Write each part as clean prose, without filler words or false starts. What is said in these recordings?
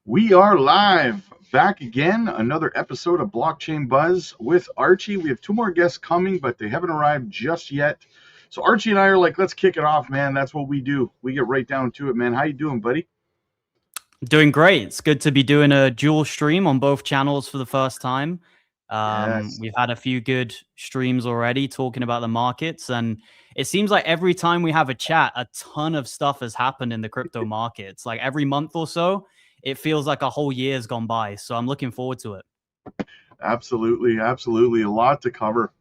We are live, back again. Another episode of Blockchain Buzz with Archie. We have two more guests coming, but they haven't arrived just yet. So Archie and I are like, let's kick it off, man. That's what we do. We get right down to it, man. How you doing, buddy? Doing great. It's good to be doing a dual stream on both channels for the first time. Yes, We've had a few good streams already talking about the markets, and it seems like every time we have a chat, a ton of stuff has happened in the crypto markets. Like every month or so, it feels like a whole year's gone by. So I'm looking forward to it. absolutely, absolutely. A lot to cover.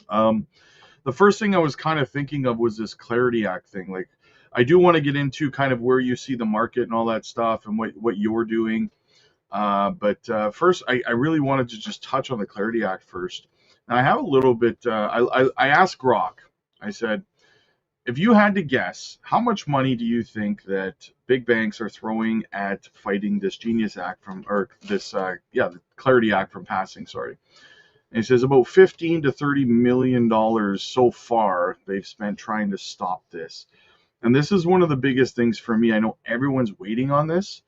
Um, the first thing I was kind of thinking of was this Clarity Act thing. Like, I do want to get into kind of where you see the market and all that stuff and what you're doing. But first, I really wanted to just touch on the Clarity Act first. And I have a little bit. I asked Grok. I said, if you had to guess, how much money do you think that big banks are throwing at fighting this Genius Act or this, the Clarity Act from passing? Sorry. And he says about 15 to 30 million dollars so far they've spent trying to stop this. And this is one of the biggest things for me. I know everyone's waiting on this,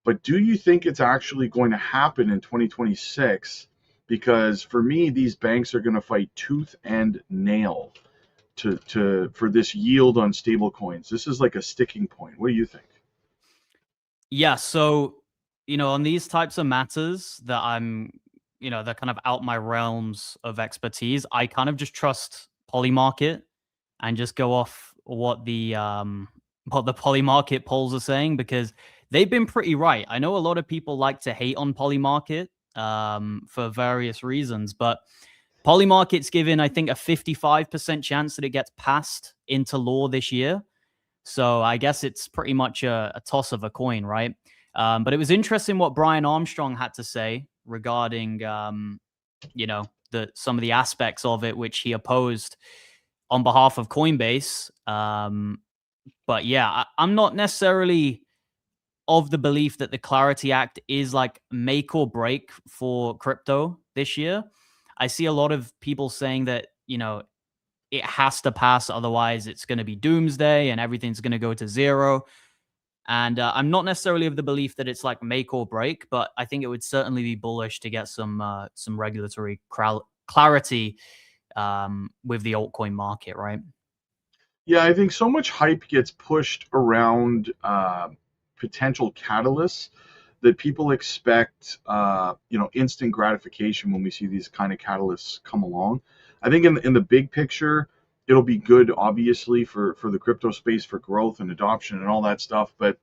but do you think it's actually going to happen in 2026? Because for me, these banks are going to fight tooth and nail for this yield on stable coins. This is like a sticking point. What do you think? Yeah. So, on these types of matters that they're kind of out my realms of expertise, I kind of just trust Polymarket and just go off what the Polymarket polls are saying because they've been pretty right. I know a lot of people like to hate on Polymarket for various reasons, but Polymarket's given, I think, a 55% chance that it gets passed into law this year. So I guess it's pretty much a toss of a coin, right? But it was interesting what Brian Armstrong had to say regarding, some of the aspects of it which he opposed on behalf of Coinbase. But yeah, I'm not necessarily of the belief that the Clarity Act is like make or break for crypto this year. I see a lot of people saying that, it has to pass, otherwise it's going to be doomsday and everything's going to go to zero. And I'm not necessarily of the belief that it's like make or break, but I think it would certainly be bullish to get some regulatory clarity with the altcoin market, right? Yeah, I think so much hype gets pushed around potential catalysts that people expect, instant gratification when we see these kind of catalysts come along. I think in the big picture, it'll be good, obviously, for the crypto space, for growth and adoption and all that stuff. But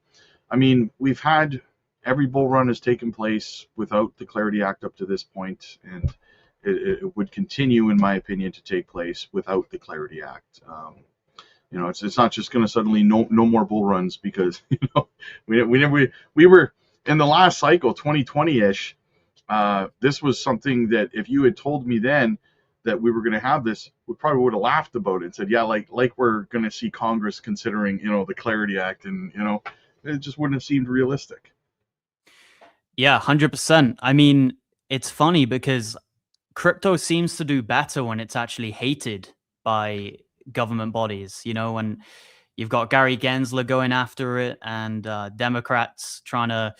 I mean, we've had every bull run has taken place without the Clarity Act up to this point, and it would continue, in my opinion, to take place without the Clarity Act. It's not just going to suddenly no more bull runs because we were in the last cycle 2020-ish. This was something that if you had told me then that we were going to have this, we probably would have laughed about it and said, yeah, like we're going to see Congress considering the Clarity Act, and it just wouldn't have seemed realistic. Yeah, 100%. I mean, it's funny because crypto seems to do better when it's actually hated by government bodies, when you've got Gary Gensler going after it and Democrats trying to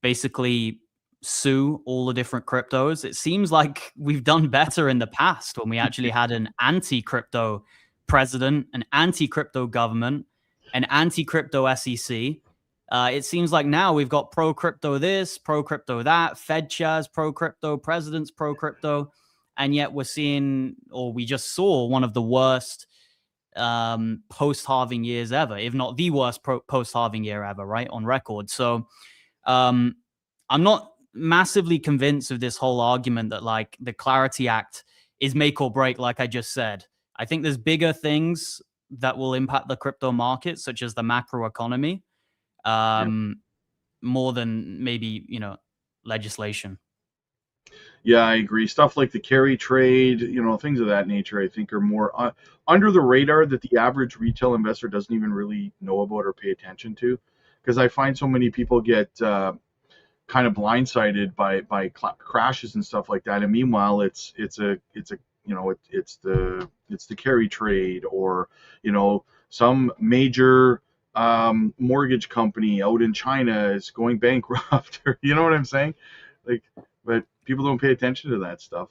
basically sue all the different cryptos. It seems like we've done better in the past when we actually had an anti-crypto president, an anti-crypto government, an anti-crypto SEC. It seems like now we've got pro-crypto this, pro-crypto that, Fed chairs pro-crypto, presidents pro-crypto, and yet we're seeing, or we just saw, one of the worst post-halving years ever, if not the worst post-halving year ever, right, on record. So I'm not massively convinced of this whole argument that like the Clarity Act is make or break, like I just said. I think there's bigger things that will impact the crypto market, such as the macro economy, more than maybe, legislation. Yeah, I agree. Stuff like the carry trade, things of that nature, I think are more under the radar that the average retail investor doesn't even really know about or pay attention to. Because I find so many people get kind of blindsided by crashes and stuff like that, and meanwhile, it's the carry trade, or some major mortgage company out in China is going bankrupt, or you know what I'm saying? Like, but people don't pay attention to that stuff.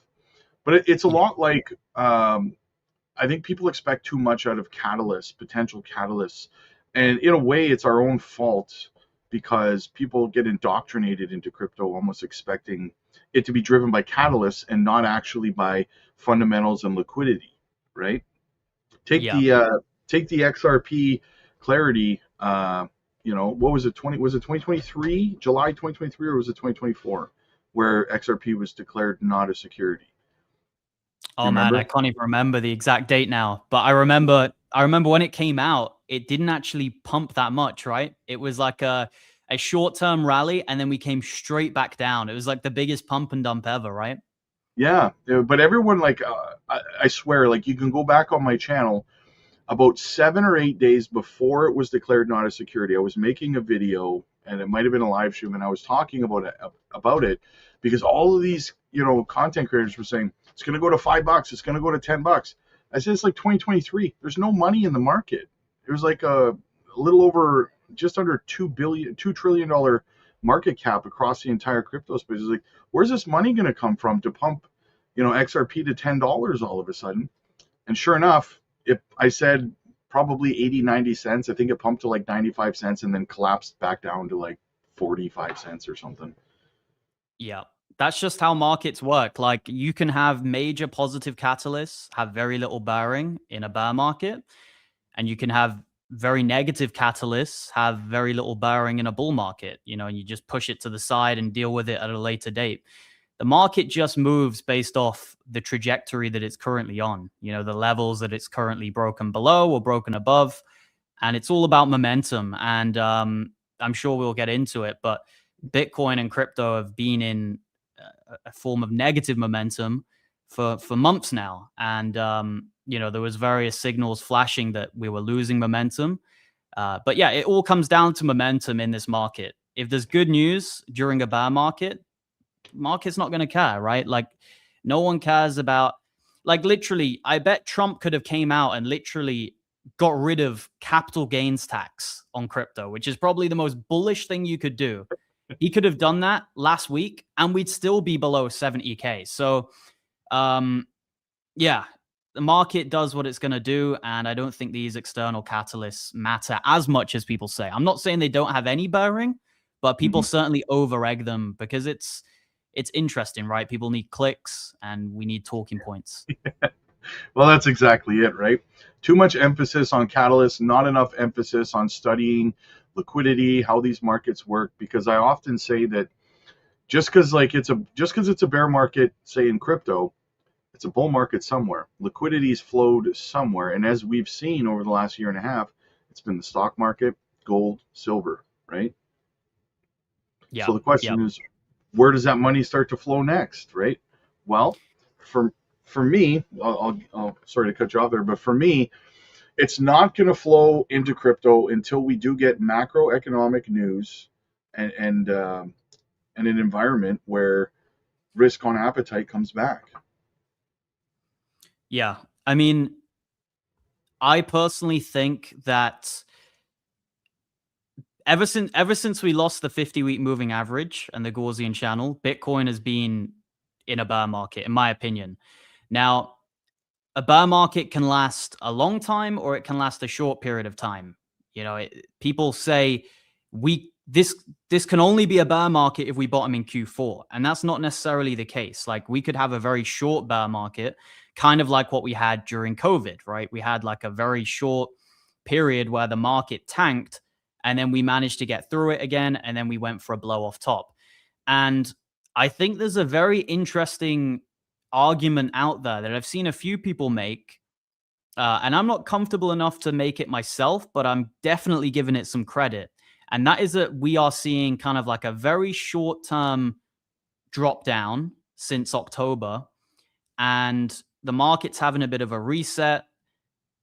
But it's a Yeah. lot like I think people expect too much out of catalysts, potential catalysts, and in a way, it's our own fault because people get indoctrinated into crypto, almost expecting it to be driven by catalysts and not actually by fundamentals and liquidity, right? Take Yeah. the take the XRP clarity. What was it? Was it 2023, July 2023, or was it 2024, where XRP was declared not a security? Do you Oh man, I remember? can't even remember the exact date now, but I remember when it came out, it didn't actually pump that much, right? It was like a short-term rally and then we came straight back down. It was like the biggest pump and dump ever, right? Yeah, but everyone like I swear, like you can go back on my channel about 7 or 8 days before it was declared not a security. I was making a video, and it might have been a live stream, and I was talking about it because all of these content creators were saying it's going to go to $5, it's going to go to $10. I said it's like 2023. There's no money in the market. It was like a little over, just under $2 trillion market cap across the entire crypto space. It's like, where's this money going to come from to pump, XRP to $10 all of a sudden? And sure enough, if I said probably 80, 90 cents, I think it pumped to like 95 cents and then collapsed back down to like 45 cents or something. Yeah. That's just how markets work. Like you can have major positive catalysts, have very little bearing in a bear market, and you can have very negative catalysts, have very little bearing in a bull market, and you just push it to the side and deal with it at a later date. The market just moves based off the trajectory that it's currently on, the levels that it's currently broken below or broken above. And it's all about momentum. And I'm sure we'll get into it, but Bitcoin and crypto have been in a form of negative momentum for months now. And, there was various signals flashing that we were losing momentum. But yeah, it all comes down to momentum in this market. If there's good news during a bear market's not going to care, right? Like no one cares about, like literally, I bet Trump could have came out and literally got rid of capital gains tax on crypto, which is probably the most bullish thing you could do. He could have done that last week and we'd still be below 70K. So, yeah, the market does what it's going to do. And I don't think these external catalysts matter as much as people say. I'm not saying they don't have any bearing, but people Mm-hmm. certainly over-egg them because it's interesting, right? People need clicks and we need talking points. Well, that's exactly it, right? Too much emphasis on catalysts, not enough emphasis on studying liquidity, how these markets work. Because I often say that just because it's a bear market, say in crypto, it's a bull market somewhere. Liquidity's flowed somewhere, and as we've seen over the last year and a half, it's been the stock market, gold, silver, right? Yeah. So the question is, where does that money start to flow next, right? Well, for for me, I'll sorry to cut you off there, but for me, it's not going to flow into crypto until we do get macroeconomic news and an environment where risk on appetite comes back. Yeah. I mean, I personally think that ever since we lost the 50-week moving average and the Gaussian channel, Bitcoin has been in a bear market, in my opinion. Now, a bear market can last a long time or it can last a short period of time. People say this can only be a bear market if we bottom in Q4, and that's not necessarily the case. Like we could have a very short bear market, kind of like what we had during COVID, right? We had like a very short period where the market tanked and then we managed to get through it again and then we went for a blow off top. And I think there's a very interesting argument out there that I've seen a few people make, and I'm not comfortable enough to make it myself, but I'm definitely giving it some credit. And that is that we are seeing kind of like a very short term drop down since October, and the market's having a bit of a reset,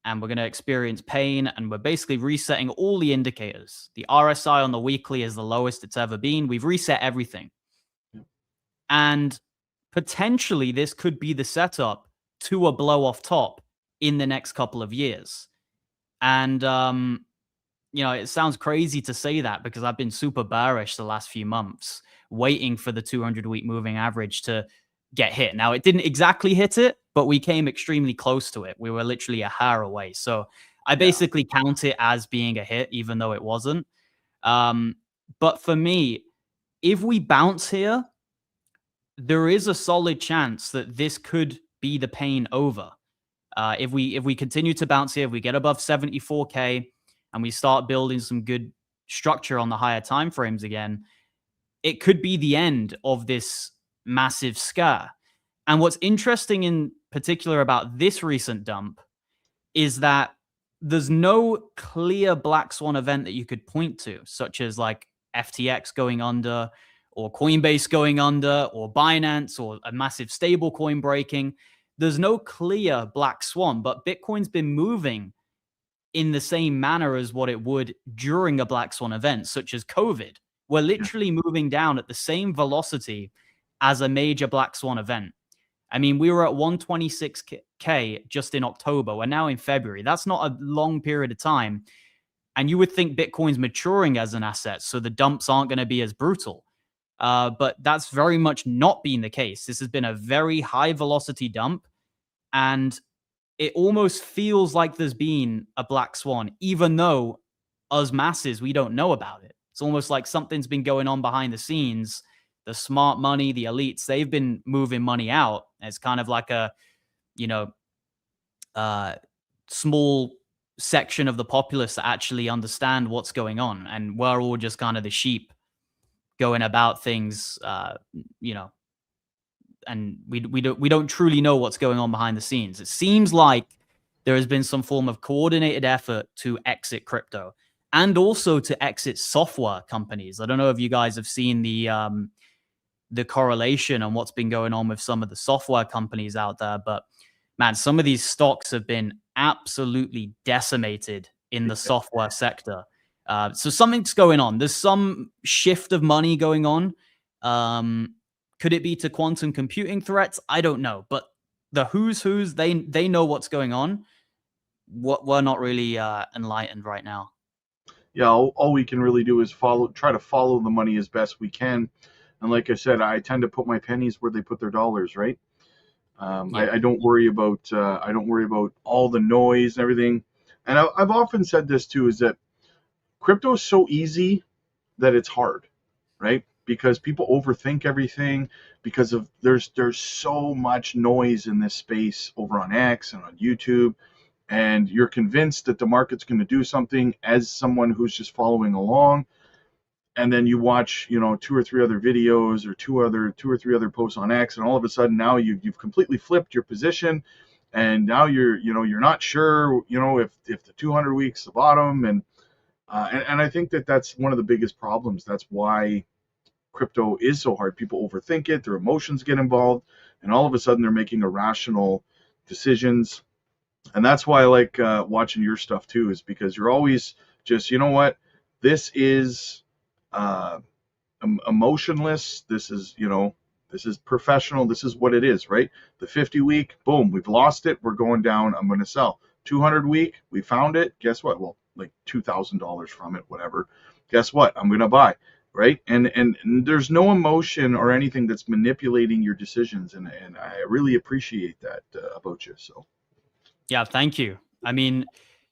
and we're going to experience pain, and we're basically resetting all the indicators. The RSI on the weekly is the lowest it's ever been. We've reset everything. And potentially this could be the setup to a blow off top in the next couple of years. And it sounds crazy to say that because I've been super bearish the last few months, waiting for the 200-week moving average to get hit. Now, it didn't exactly hit it, but we came extremely close to it. We were literally a hair away. So I Yeah. basically count it as being a hit, even though it wasn't. But for me, if we bounce here, there is a solid chance that this could be the pain over. If we continue to bounce here, if we get above 74K and we start building some good structure on the higher time frames again, it could be the end of this massive scare. And what's interesting in particular about this recent dump is that there's no clear black swan event that you could point to, such as like FTX going under or Coinbase going under or Binance or a massive stable coin breaking. There's no clear black swan, but Bitcoin's been moving in the same manner as what it would during a black swan event, such as COVID. We're literally moving down at the same velocity as a major black swan event. I mean, we were at 126K just in October. We're now in February. That's not a long period of time. And you would think Bitcoin's maturing as an asset, so the dumps aren't going to be as brutal. But that's very much not been the case. This has been a very high velocity dump. And it almost feels like there's been a black swan, even though us masses, we don't know about it. It's almost like something's been going on behind the scenes. The smart money, the elites, they've been moving money out. It's kind of like a, small section of the populace that actually understand what's going on. And we're all just kind of the sheep going about things, and we don't truly know what's going on behind the scenes. It seems like there has been some form of coordinated effort to exit crypto and also to exit software companies. I don't know if you guys have seen the correlation on what's been going on with some of the software companies out there, but man, some of these stocks have been absolutely decimated in the software sector. So something's going on. There's some shift of money going on. Could it be to quantum computing threats? I don't know. But the who's, they know what's going on. What we're not really enlightened right now. Yeah, all we can really do is try to follow the money as best we can. And like I said, I tend to put my pennies where they put their dollars, right? I don't worry about all the noise and everything. And I've often said this too, is that crypto is so easy that it's hard, right? Because people overthink everything because of there's so much noise in this space over on X and on YouTube, and you're convinced that the market's going to do something as someone who's just following along, and then you watch two or three other videos or two or three other posts on X, and all of a sudden now you've completely flipped your position, and now you're not sure if the 200 weeks the bottom, and I think that's one of the biggest problems. That's why crypto is so hard. People overthink it, their emotions get involved, and all of a sudden they're making irrational decisions. And that's why I like watching your stuff too, is because you're always just, this is emotionless. This is professional. This is what it is, right? The 50 week, boom, we've lost it. We're going down. I'm going to sell. 200 week, we found it. Guess what? Well, like $2,000 from it, whatever. Guess what? I'm going to buy, right? And there's no emotion or anything that's manipulating your decisions, and I really appreciate that about you. So. Yeah, thank you. I mean,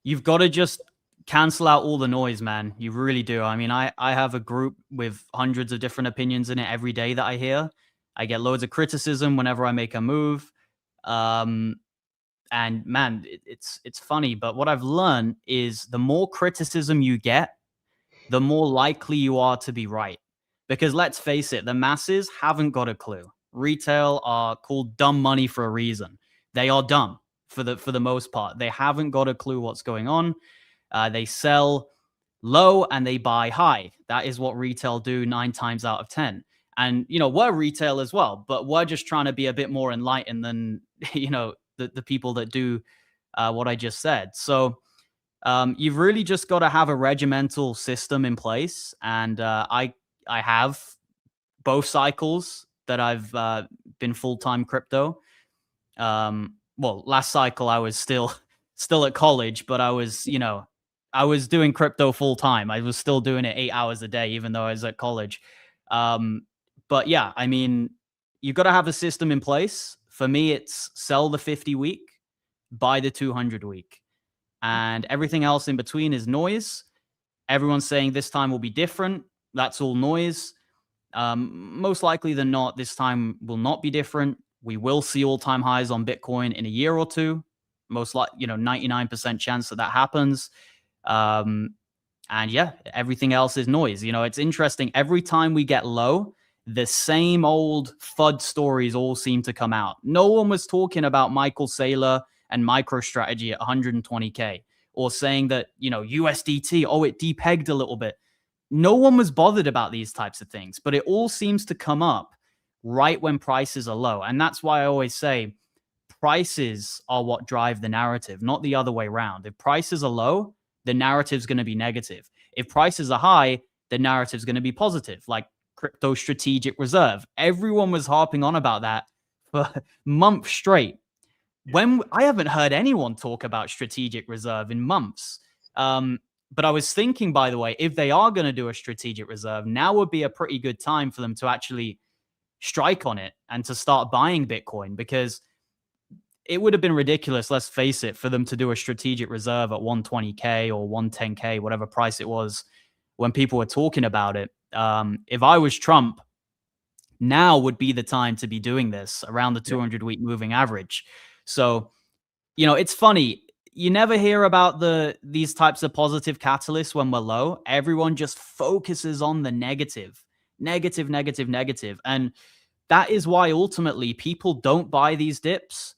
you've got to just cancel out all the noise, man. You really do. I mean, I have a group with hundreds of different opinions in it every day that I hear. I get loads of criticism whenever I make a move. And man, it's funny, but what I've learned is the more criticism you get, the more likely you are to be right. Because let's face it, the masses haven't got a clue. Retail are called dumb money for a reason. They are dumb for the most part. They haven't got a clue what's going on. They sell low and they buy high. That is what retail do 9 times out of 10. And, we're retail as well, but we're just trying to be a bit more enlightened than, the people that do what I just said. So you've really just got to have a regimental system in place. And I have both cycles that I've been full-time crypto. Well, last cycle I was still at college, but I was, I was doing crypto full time. I was still doing it 8 hours a day, even though I was at college. But yeah, I mean, you've got to have a system in place. For me, it's sell the 50 week, buy the 200 week, and everything else in between is noise. Everyone's saying this time will be different. That's all noise. Most likely than not, this time will not be different. We will see all-time highs on Bitcoin in a year or two. Most likely, 99% chance that happens. And yeah, everything else is noise. It's interesting. Every time we get low, the same old FUD stories all seem to come out. No one was talking about Michael Saylor and MicroStrategy at 120K, or saying that, USDT, it depegged a little bit. No one was bothered about these types of things, but it all seems to come up right when prices are low. And that's why I always say prices are what drive the narrative, not the other way around. If prices are low, the narrative's going to be negative. If prices are high, the narrative's going to be positive, like crypto strategic reserve. Everyone was harping on about that for months straight. When I haven't heard anyone talk about strategic reserve in months. But I was thinking, by the way, if they are going to do a strategic reserve, now would be a pretty good time for them to actually strike on it and to start buying Bitcoin, because it would have been ridiculous, let's face it, for them to do a strategic reserve at 120K or 110K, whatever price it was, when people were talking about it. If I was Trump, now would be the time to be doing this around the 200-week moving average. So, it's funny. You never hear about these types of positive catalysts when we're low. Everyone just focuses on the negative. And that is why ultimately people don't buy these dips.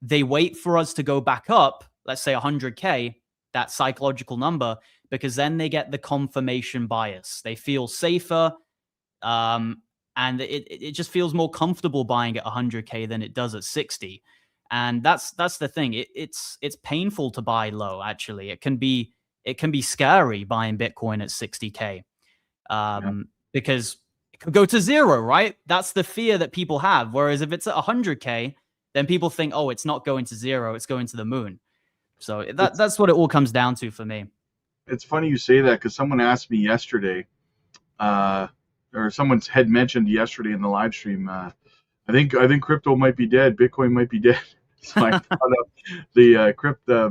They wait for us to go back up, let's say 100K, that psychological number, because then they get the confirmation bias. They feel safer, and it just feels more comfortable buying at 100K than it does at 60. And that's the thing. It's painful to buy low. Actually, it can be scary buying Bitcoin at 60K, because it could go to zero. Right? That's the fear that people have. Whereas if it's at 100K, then people think, oh, it's not going to zero, it's going to the moon. So that's what it all comes down to for me. It's funny you say that, because someone asked me yesterday, or someone had mentioned yesterday in the live stream, I think crypto might be dead, Bitcoin might be dead. So I thought of the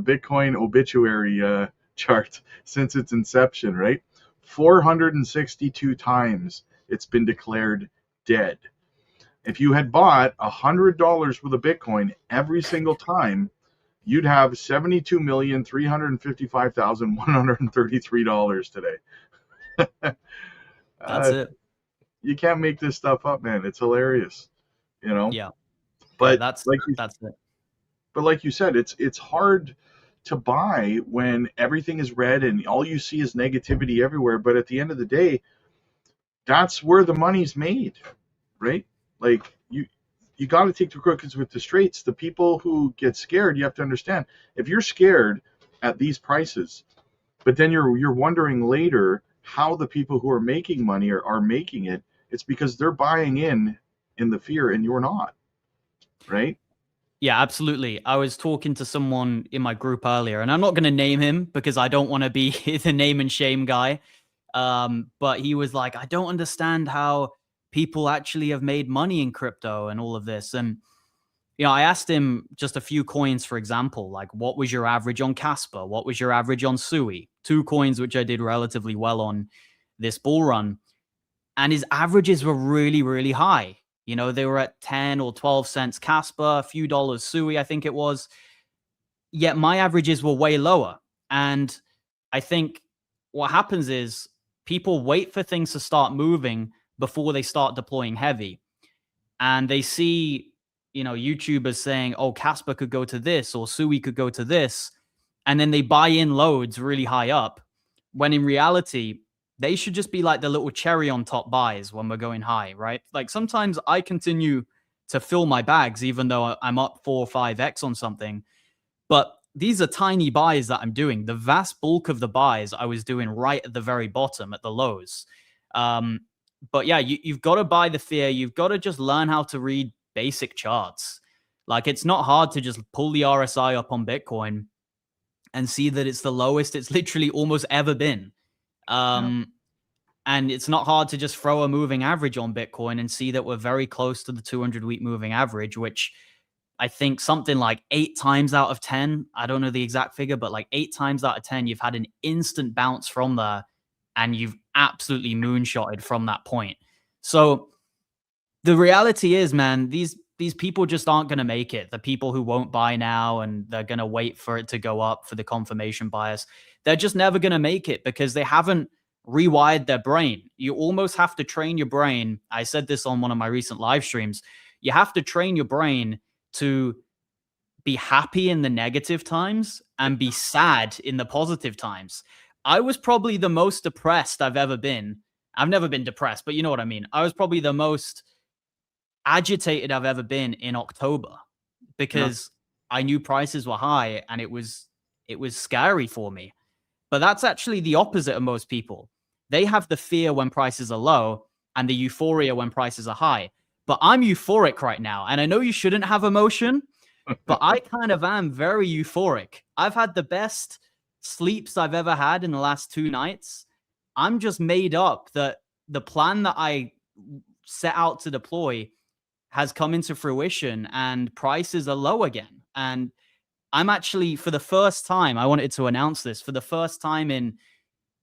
Bitcoin obituary chart since its inception, right? 462 times it's been declared dead. If you had bought $100 worth of Bitcoin every single time, you'd have $72,355,133 today. That's it. You can't make this stuff up, man. It's hilarious, Yeah. But that's it. But like you said, it's hard to buy when everything is red and all you see is negativity everywhere. But at the end of the day, that's where the money's made, right? Like you got to take the crookeds with the straights. The people who get scared, you have to understand, if you're scared at these prices, but then you're wondering later how the people who are making money are making it, it's because they're buying in the fear and you're not, right? Yeah, absolutely. I was talking to someone in my group earlier, and I'm not going to name him because I don't want to be the name and shame guy. But he was like, I don't understand how people actually have made money in crypto and all of this. And, I asked him just a few coins, for example, like what was your average on Casper? What was your average on Sui? 2 coins, which I did relatively well on this bull run. And his averages were really, really high. They were at 10 or 12 cents Casper, a few dollars Sui, I think it was. Yet my averages were way lower. And I think what happens is people wait for things to start moving before they start deploying heavy. And they see, YouTubers saying, oh, Casper could go to this or Sui could go to this. And then they buy in loads really high up, when in reality, they should just be like the little cherry on top buys when we're going high, right? Like sometimes I continue to fill my bags even though I'm up 4 or 5x on something. But these are tiny buys that I'm doing. The vast bulk of the buys I was doing right at the very bottom at the lows. But yeah, you've got to buy the fear. You've got to just learn how to read basic charts. Like it's not hard to just pull the RSI up on Bitcoin and see that it's the lowest it's literally almost ever been. Yeah. And it's not hard to just throw a moving average on Bitcoin and see that we're very close to the 200-week moving average, which I think something like 8 times out of 10, I don't know the exact figure, but like 8 times out of 10, you've had an instant bounce from there and you've absolutely moonshotted from that point. So the reality is, man, these people just aren't going to make it. The people who won't buy now and they're going to wait for it to go up for the confirmation bias, they're just never going to make it because they haven't rewired their brain. You almost have to train your brain. I said this on one of my recent live streams. You have to train your brain to be happy in the negative times and be sad in the positive times. I was probably the most depressed I've ever been. I've never been depressed, but you know what I mean. I was probably the most agitated I've ever been in October Yeah. because I knew prices were high and it was scary for me. But that's actually the opposite of most people. They have the fear when prices are low and the euphoria when prices are high. But I'm euphoric right now. And I know you shouldn't have emotion, but I kind of am very euphoric. I've had the best sleeps I've ever had in the last 2 nights. I'm just made up that the plan that I set out to deploy has come into fruition and prices are low again. And I'm actually, for the first time, I wanted to announce this, for the first time in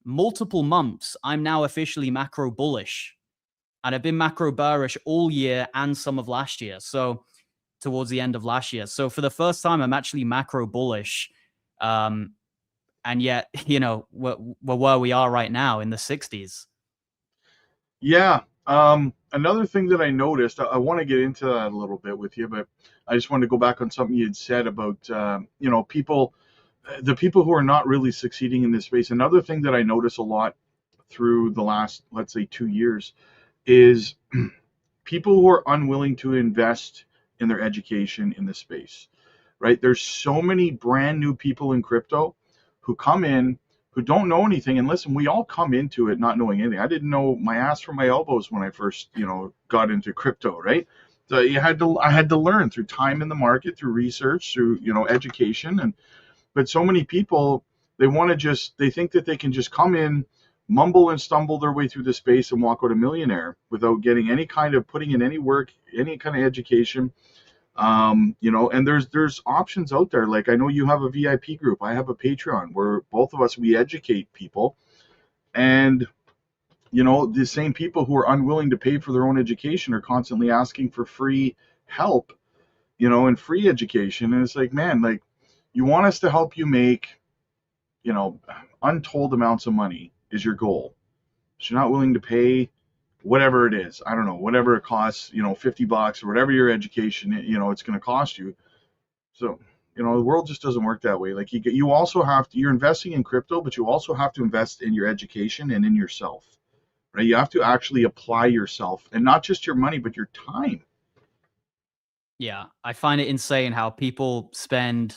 multiple months, I'm now officially macro bullish. And I've been macro bearish all year and some of last year. So towards the end of last year. So for the first time, I'm actually macro bullish. And yet, you know, we're where we are right now in the 60s. Yeah. Another thing that I noticed, I want to get into that a little bit with you, but I just wanted to go back on something you had said about, people, the people who are not really succeeding in this space. Another thing that I notice a lot through the last, let's say, 2 years is people who are unwilling to invest in their education in this space, right? There's so many brand new people in crypto who come in who don't know anything. And listen, we all come into it not knowing anything. I didn't know my ass from my elbows when I first, got into crypto, right? So I had to learn through time in the market, through research, through, education. But so many people, they think that they can just come in, mumble and stumble their way through the space and walk out a millionaire without getting any kind of putting in any work, any kind of education. And there's options out there. Like I know you have a VIP group. I have a Patreon where both of us, we educate people. And, the same people who are unwilling to pay for their own education are constantly asking for free help, and free education. And it's like, man, like you want us to help you make, untold amounts of money is your goal. So you're not willing to pay whatever it is. I don't know, whatever it costs, $50 or whatever your education, it's going to cost you. So, the world just doesn't work that way. Like you also have to, you're investing in crypto, but you also have to invest in your education and in yourself, right? You have to actually apply yourself and not just your money, but your time. Yeah. I find it insane how people spend,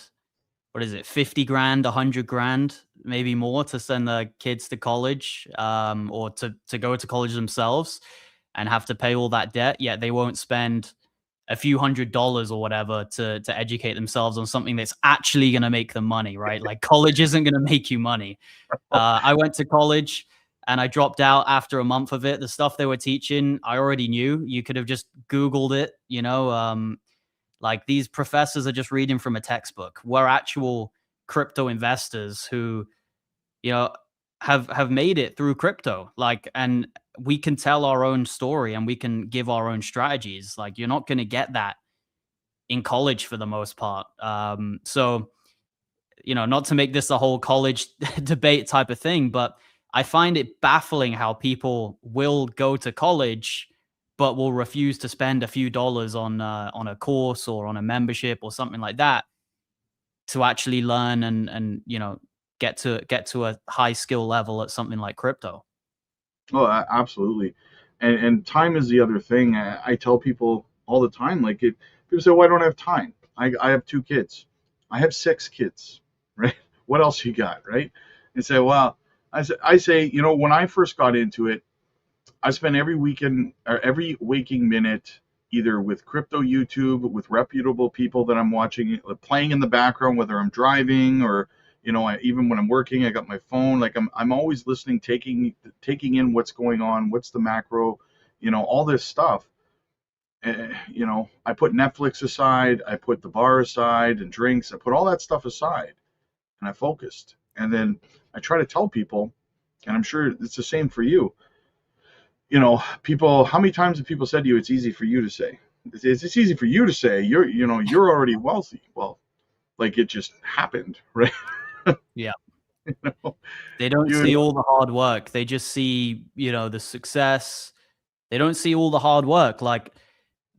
what is it, 50 grand, 100 grand, maybe more to send their kids to college, or to go to college themselves and have to pay all that debt, yet they won't spend a few $100s or whatever to educate themselves on something that's actually going to make them money, right? Like college isn't going to make you money. I went to college and I dropped out after a month of it. The stuff they were teaching, I already knew. You could have just Googled it, like these professors are just reading from a textbook. We're actual crypto investors who, you know, have made it through crypto. Like, and we can tell our own story and we can give our own strategies. Like, you're not going to get that in college for the most part. So, not to make this a whole college debate type of thing, but I find it baffling how people will go to college but will refuse to spend a few dollars on a course or on a membership or something like that to actually learn and get to a high skill level at something like crypto. Oh, absolutely. And time is the other thing. I tell people all the time, like if people say, "Well, I don't have time." I have 2 kids. I have 6 kids, right? What else you got, right? And say, well, I say, when I first got into it, I spent every weekend or every waking minute either with crypto YouTube, with reputable people that I'm watching, playing in the background, whether I'm driving or Even when I'm working, I got my phone. Like I'm always listening, taking in what's going on, what's the macro, all this stuff. I put Netflix aside, I put the bar aside and drinks, I put all that stuff aside, and I focused. And then I try to tell people, and I'm sure it's the same for you. People, how many times have people said to you, it's easy for you to say? It's easy for you to say. You're already wealthy. Well, like it just happened, right? Yeah. They don't see all the hard work. They just see, the success. They don't see all the hard work. Like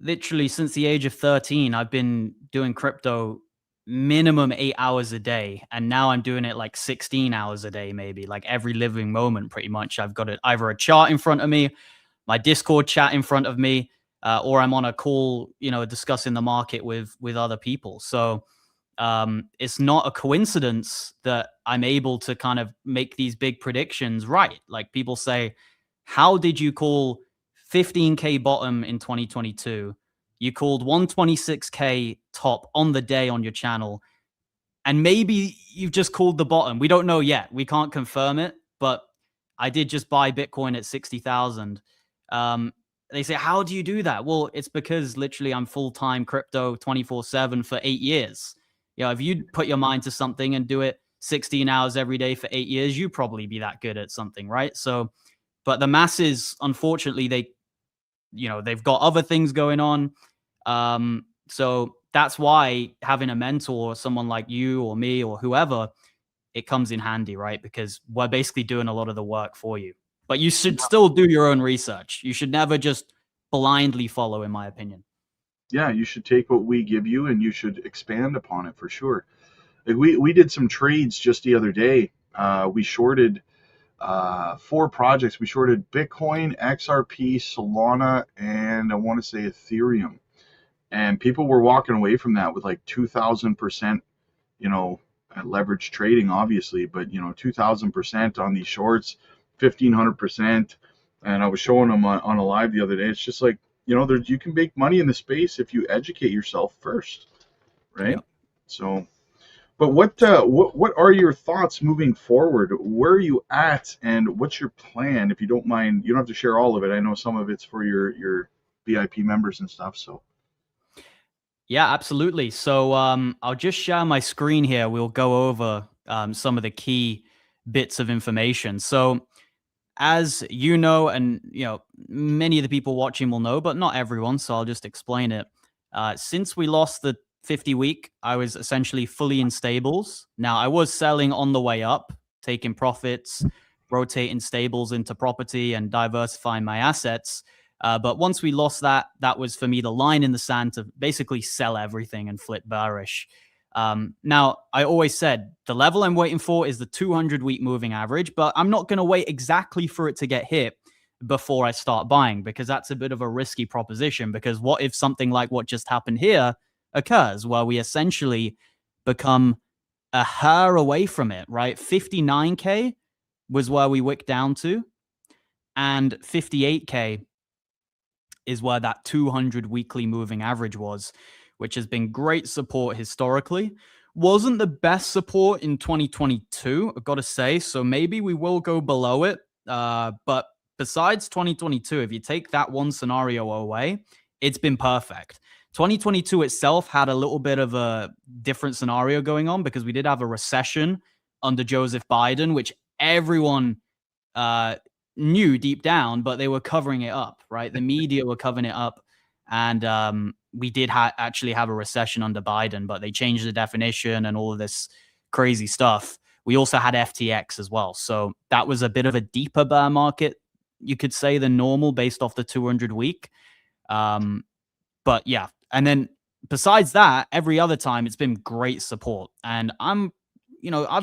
literally since the age of 13, I've been doing crypto minimum 8 hours a day. And now I'm doing it like 16 hours a day, maybe like every living moment, pretty much. I've got either a chart in front of me, my Discord chat in front of me, or I'm on a call, discussing the market with other people. So it's not a coincidence that I'm able to kind of make these big predictions right. Like people say, how did you call 15K bottom in 2022? You called 126K top on the day on your channel. And maybe you've just called the bottom. We don't know yet. We can't confirm it, but I did just buy Bitcoin at 60,000. They say, how do you do that? Well, it's because literally I'm full-time crypto 24/7 for 8 years. If you put your mind to something and do it 16 hours every day for 8 years, you'd probably be that good at something, right? So, but the masses, unfortunately, they've got other things going on. So that's why having a mentor, someone like you or me or whoever, it comes in handy, right? Because we're basically doing a lot of the work for you. But you should still do your own research. You should never just blindly follow, in my opinion. Yeah, you should take what we give you and you should expand upon it for sure. Like we did some trades just the other day. We shorted 4 projects. We shorted Bitcoin, XRP, Solana, and I want to say Ethereum. And people were walking away from that with like 2,000%, leverage trading, obviously, but 2,000% on these shorts, 1,500%. And I was showing them on a live the other day. It's just like, you can make money in the space if you educate yourself first, right? Yep. So, but what are your thoughts moving forward? Where are you at, and what's your plan? If you don't mind, you don't have to share all of it. I know some of it's for your VIP members and stuff. So. Yeah, absolutely. So I'll just share my screen here. We'll go over some of the key bits of information. So as you know, and many of the people watching will know, but not everyone, so I'll just explain it. Since we lost the 50 week, I was essentially fully in stables. Now I was selling on the way up, taking profits, rotating stables into property and diversifying my assets. But once we lost that, that was for me the line in the sand to basically sell everything and flip bearish. Now, I always said the level I'm waiting for is the 200-week moving average, but I'm not going to wait exactly for it to get hit before I start buying, because that's a bit of a risky proposition. Because what if something like what just happened here occurs, where we essentially become a hair away from it, right? 59K was where we wicked down to, and 58K is where that 200 weekly moving average was, which has been great support historically. Wasn't the best support in 2022, I've got to say. So maybe we will go below it. But besides 2022, if you take that one scenario away, it's been perfect. 2022 itself had a little bit of a different scenario going on because we did have a recession under Joseph Biden, which everyone knew deep down, but they were covering it up, right? The media were covering it up. And we did actually have a recession under Biden, but they changed the definition and all of this crazy stuff. We also had FTX as well. So that was a bit of a deeper bear market, you could say, than normal based off the 200 week. But yeah. And then besides that, every other time it's been great support. And I've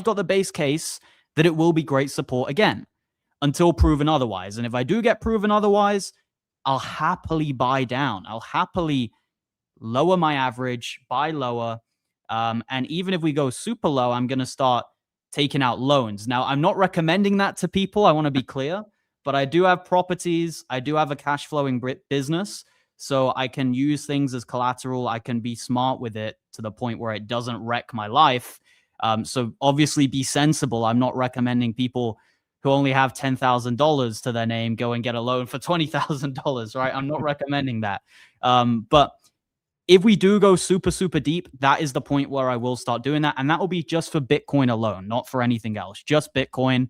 got the base case that it will be great support again until proven otherwise. And if I do get proven otherwise, I'll happily buy down. I'll happily lower my average, buy lower. And even if we go super low, I'm going to start taking out loans. Now, I'm not recommending that to people. I want to be clear, but I do have properties. I do have a cash flowing business. So I can use things as collateral. I can be smart with it to the point where it doesn't wreck my life. So obviously be sensible. I'm not recommending people who only have $10,000 to their name go and get a loan for $20,000, right? I'm not recommending that. But if we do go super, super deep, that is the point where I will start doing that. And that will be just for Bitcoin alone, not for anything else, just Bitcoin.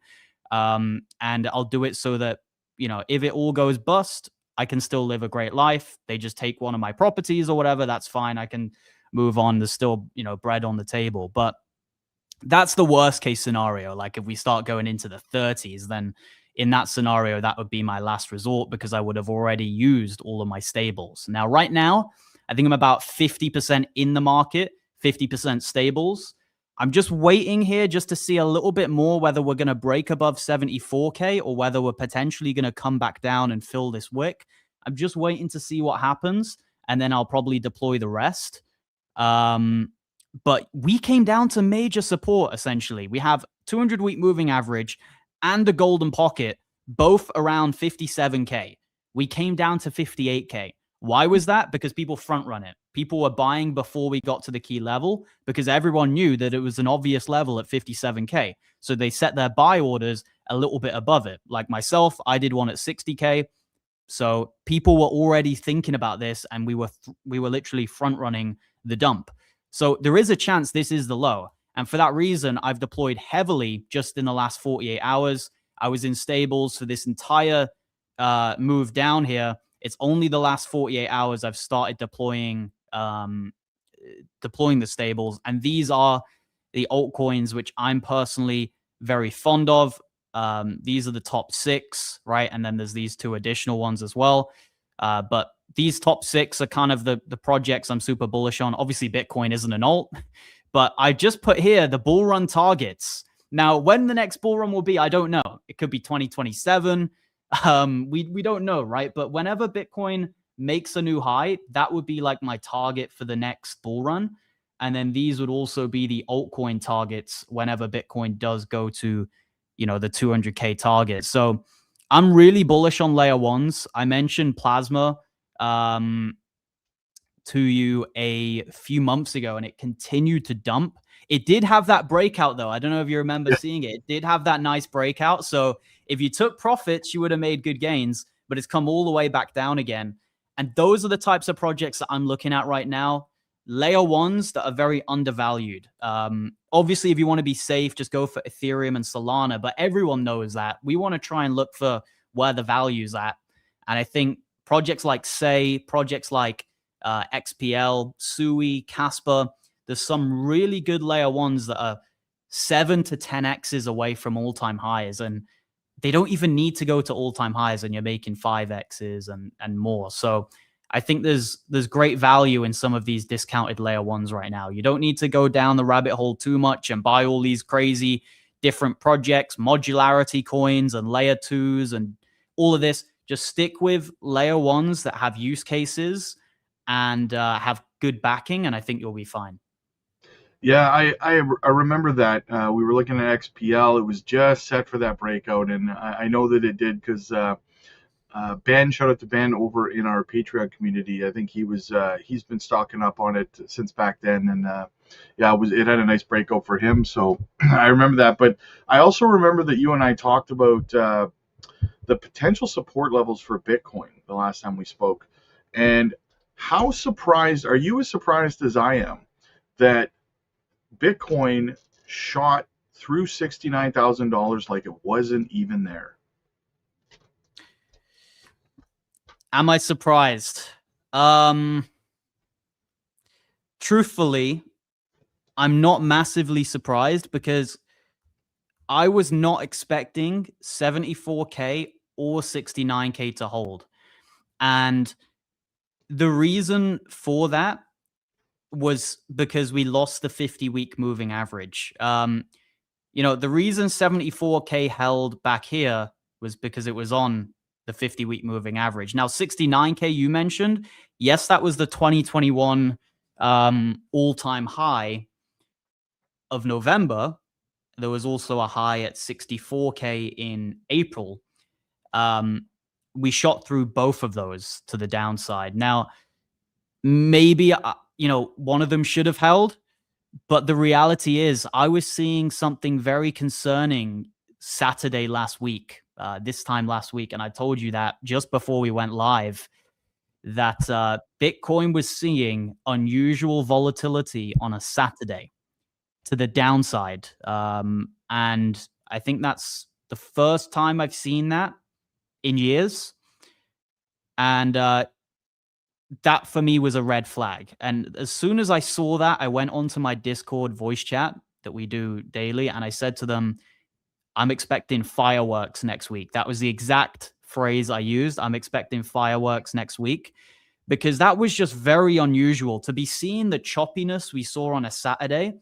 And I'll do it so that, if it all goes bust, I can still live a great life. They just take one of my properties or whatever. That's fine. I can move on. There's still, bread on the table. But that's the worst case scenario. Like if we start going into the 30s, then in that scenario, that would be my last resort because I would have already used all of my stables. Now, right now, I think I'm about 50% in the market, 50% stables. I'm just waiting here just to see a little bit more whether we're going to break above 74K or whether we're potentially going to come back down and fill this wick. I'm just waiting to see what happens, and then I'll probably deploy the rest. But we came down to major support, essentially. We have 200-week moving average and a golden pocket, both around 57K. We came down to 58K. Why was that? Because people front run it. People were buying before we got to the key level because everyone knew that it was an obvious level at 57K. So they set their buy orders a little bit above it. Like myself, I did one at 60K. So people were already thinking about this, and we were literally front running the dump. So there is a chance this is the low. And for that reason, I've deployed heavily just in the last 48 hours. I was in stables for this entire move down here. It's only the last 48 hours I've started deploying the stables. And these are the altcoins, which I'm personally very fond of. These are the top 6, right? And then there's these 2 additional ones as well. But these top 6 are kind of the projects I'm super bullish on. Obviously, Bitcoin isn't an alt, but I just put here the bull run targets. Now, when the next bull run will be, I don't know. It could be 2027. We don't know, right? But whenever Bitcoin makes a new high, that would be like my target for the next bull run. And then these would also be the altcoin targets whenever Bitcoin does go to, the 200K target. So I'm really bullish on layer ones. I mentioned Plasma to you a few months ago, and it continued to dump. It did have that breakout, though. I don't know if you remember seeing it. It did have that nice breakout. So if you took profits, you would have made good gains, but it's come all the way back down again. And those are the types of projects that I'm looking at right now. Layer ones that are very undervalued. Obviously, if you want to be safe, just go for Ethereum and Solana, but everyone knows that. We want to try and look for where the value's at. And I think projects like projects like XPL, Sui, Casper, there's some really good layer ones that are 7 to 10x's away from all-time highs. And they don't even need to go to all-time highs, and you're making 5x's and more. So I think there's great value in some of these discounted layer ones right now. You don't need to go down the rabbit hole too much and buy all these crazy different projects, modularity coins and layer 2s and all of this. Just stick with layer ones that have use cases and have good backing, and I think you'll be fine. Yeah, I remember that. We were looking at XPL. It was just set for that breakout, and I know that it did because Ben, shout out to Ben over in our Patreon community. I think he's been stocking up on it since back then, and it had a nice breakout for him. So I remember that. But I also remember that you and I talked about the potential support levels for Bitcoin the last time we spoke. And how surprised are you? As surprised as I am that Bitcoin shot through $69,000 like it wasn't even there. Am I surprised? Truthfully, I'm not massively surprised because I was not expecting 74K or 69K to hold. And the reason for that was because we lost the 50-week moving average. The reason 74K held back here was because it was on the 50-week moving average. Now, 69K you mentioned, yes, that was the 2021 all-time high of November. There was also a high at 64K in April. We shot through both of those to the downside. Now, maybe one of them should have held, But the reality is, I was seeing something very concerning Saturday last week, this time last week. And I told you that just before we went live, that Bitcoin was seeing unusual volatility on a Saturday to the downside. And I think that's the first time I've seen that in years. And that for me was a red flag. And as soon as I saw that, I went onto my Discord voice chat that we do daily, and I said to them, I'm expecting fireworks next week. That was the exact phrase I used. I'm expecting fireworks next week, because that was just very unusual to be seeing the choppiness we saw on a Saturday.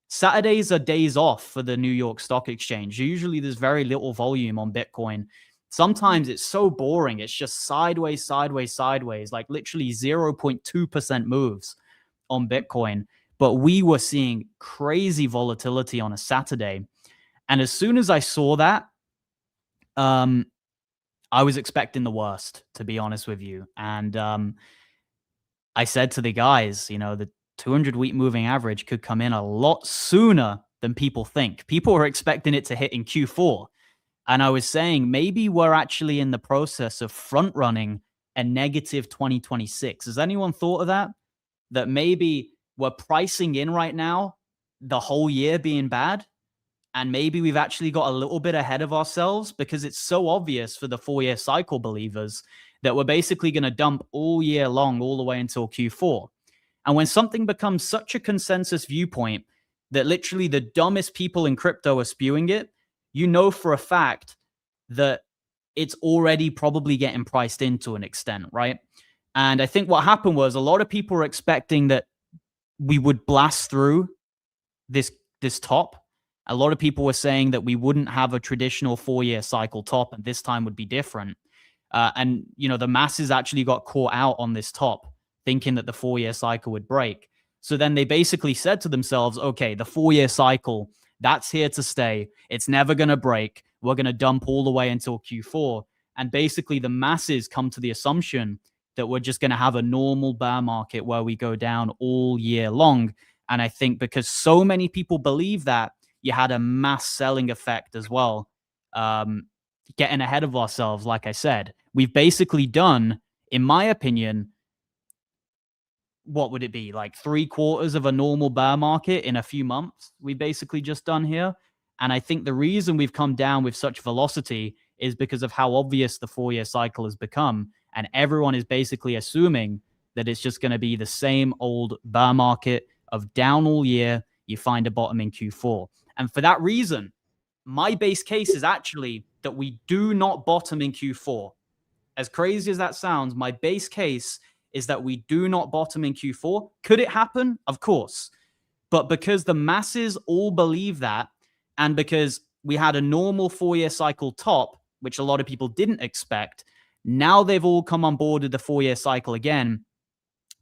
Saturdays are days off for the New York Stock Exchange. Usually there's very little volume on Bitcoin. Sometimes it's so boring. It's just sideways, sideways, sideways, like literally 0.2% moves on Bitcoin. But we were seeing crazy volatility on a Saturday. And as soon as I saw that, I was expecting the worst, to be honest with you. And I said to the guys, the 200-week moving average could come in a lot sooner than people think. People were expecting it to hit in Q4. And I was saying, maybe we're actually in the process of front running a negative 2026. Has anyone thought of that? That maybe we're pricing in right now the whole year being bad, and maybe we've actually got a little bit ahead of ourselves, because it's so obvious for the 4-year cycle believers that we're basically going to dump all year long, all the way until Q4. And when something becomes such a consensus viewpoint that literally the dumbest people in crypto are spewing it, you know for a fact that it's already probably getting priced in to an extent, right? And I think what happened was a lot of people were expecting that we would blast through this top. A lot of people were saying that we wouldn't have a traditional 4-year cycle top, and this time would be different. And the masses actually got caught out on this top, thinking that the 4-year cycle would break. So then they basically said to themselves, okay, the 4-year cycle, that's here to stay. It's never going to break. We're going to dump all the way until Q4. And basically the masses come to the assumption that we're just going to have a normal bear market where we go down all year long. And I think because so many people believe that, you had a mass selling effect as well. Getting ahead of ourselves, like I said. We've basically done, in my opinion, what would it be? Like 3/4 of a normal bear market in a few months. We basically just done here. And I think the reason we've come down with such velocity is because of how obvious the 4-year cycle has become. And everyone is basically assuming that it's just going to be the same old bear market of down all year. You find a bottom in Q4. And for that reason, my base case is actually that we do not bottom in Q4. As crazy as that sounds, my base case is that we do not bottom in Q4. Could it happen? Of course. But because the masses all believe that, and because we had a normal 4-year cycle top, which a lot of people didn't expect, now they've all come on board with the 4-year cycle again.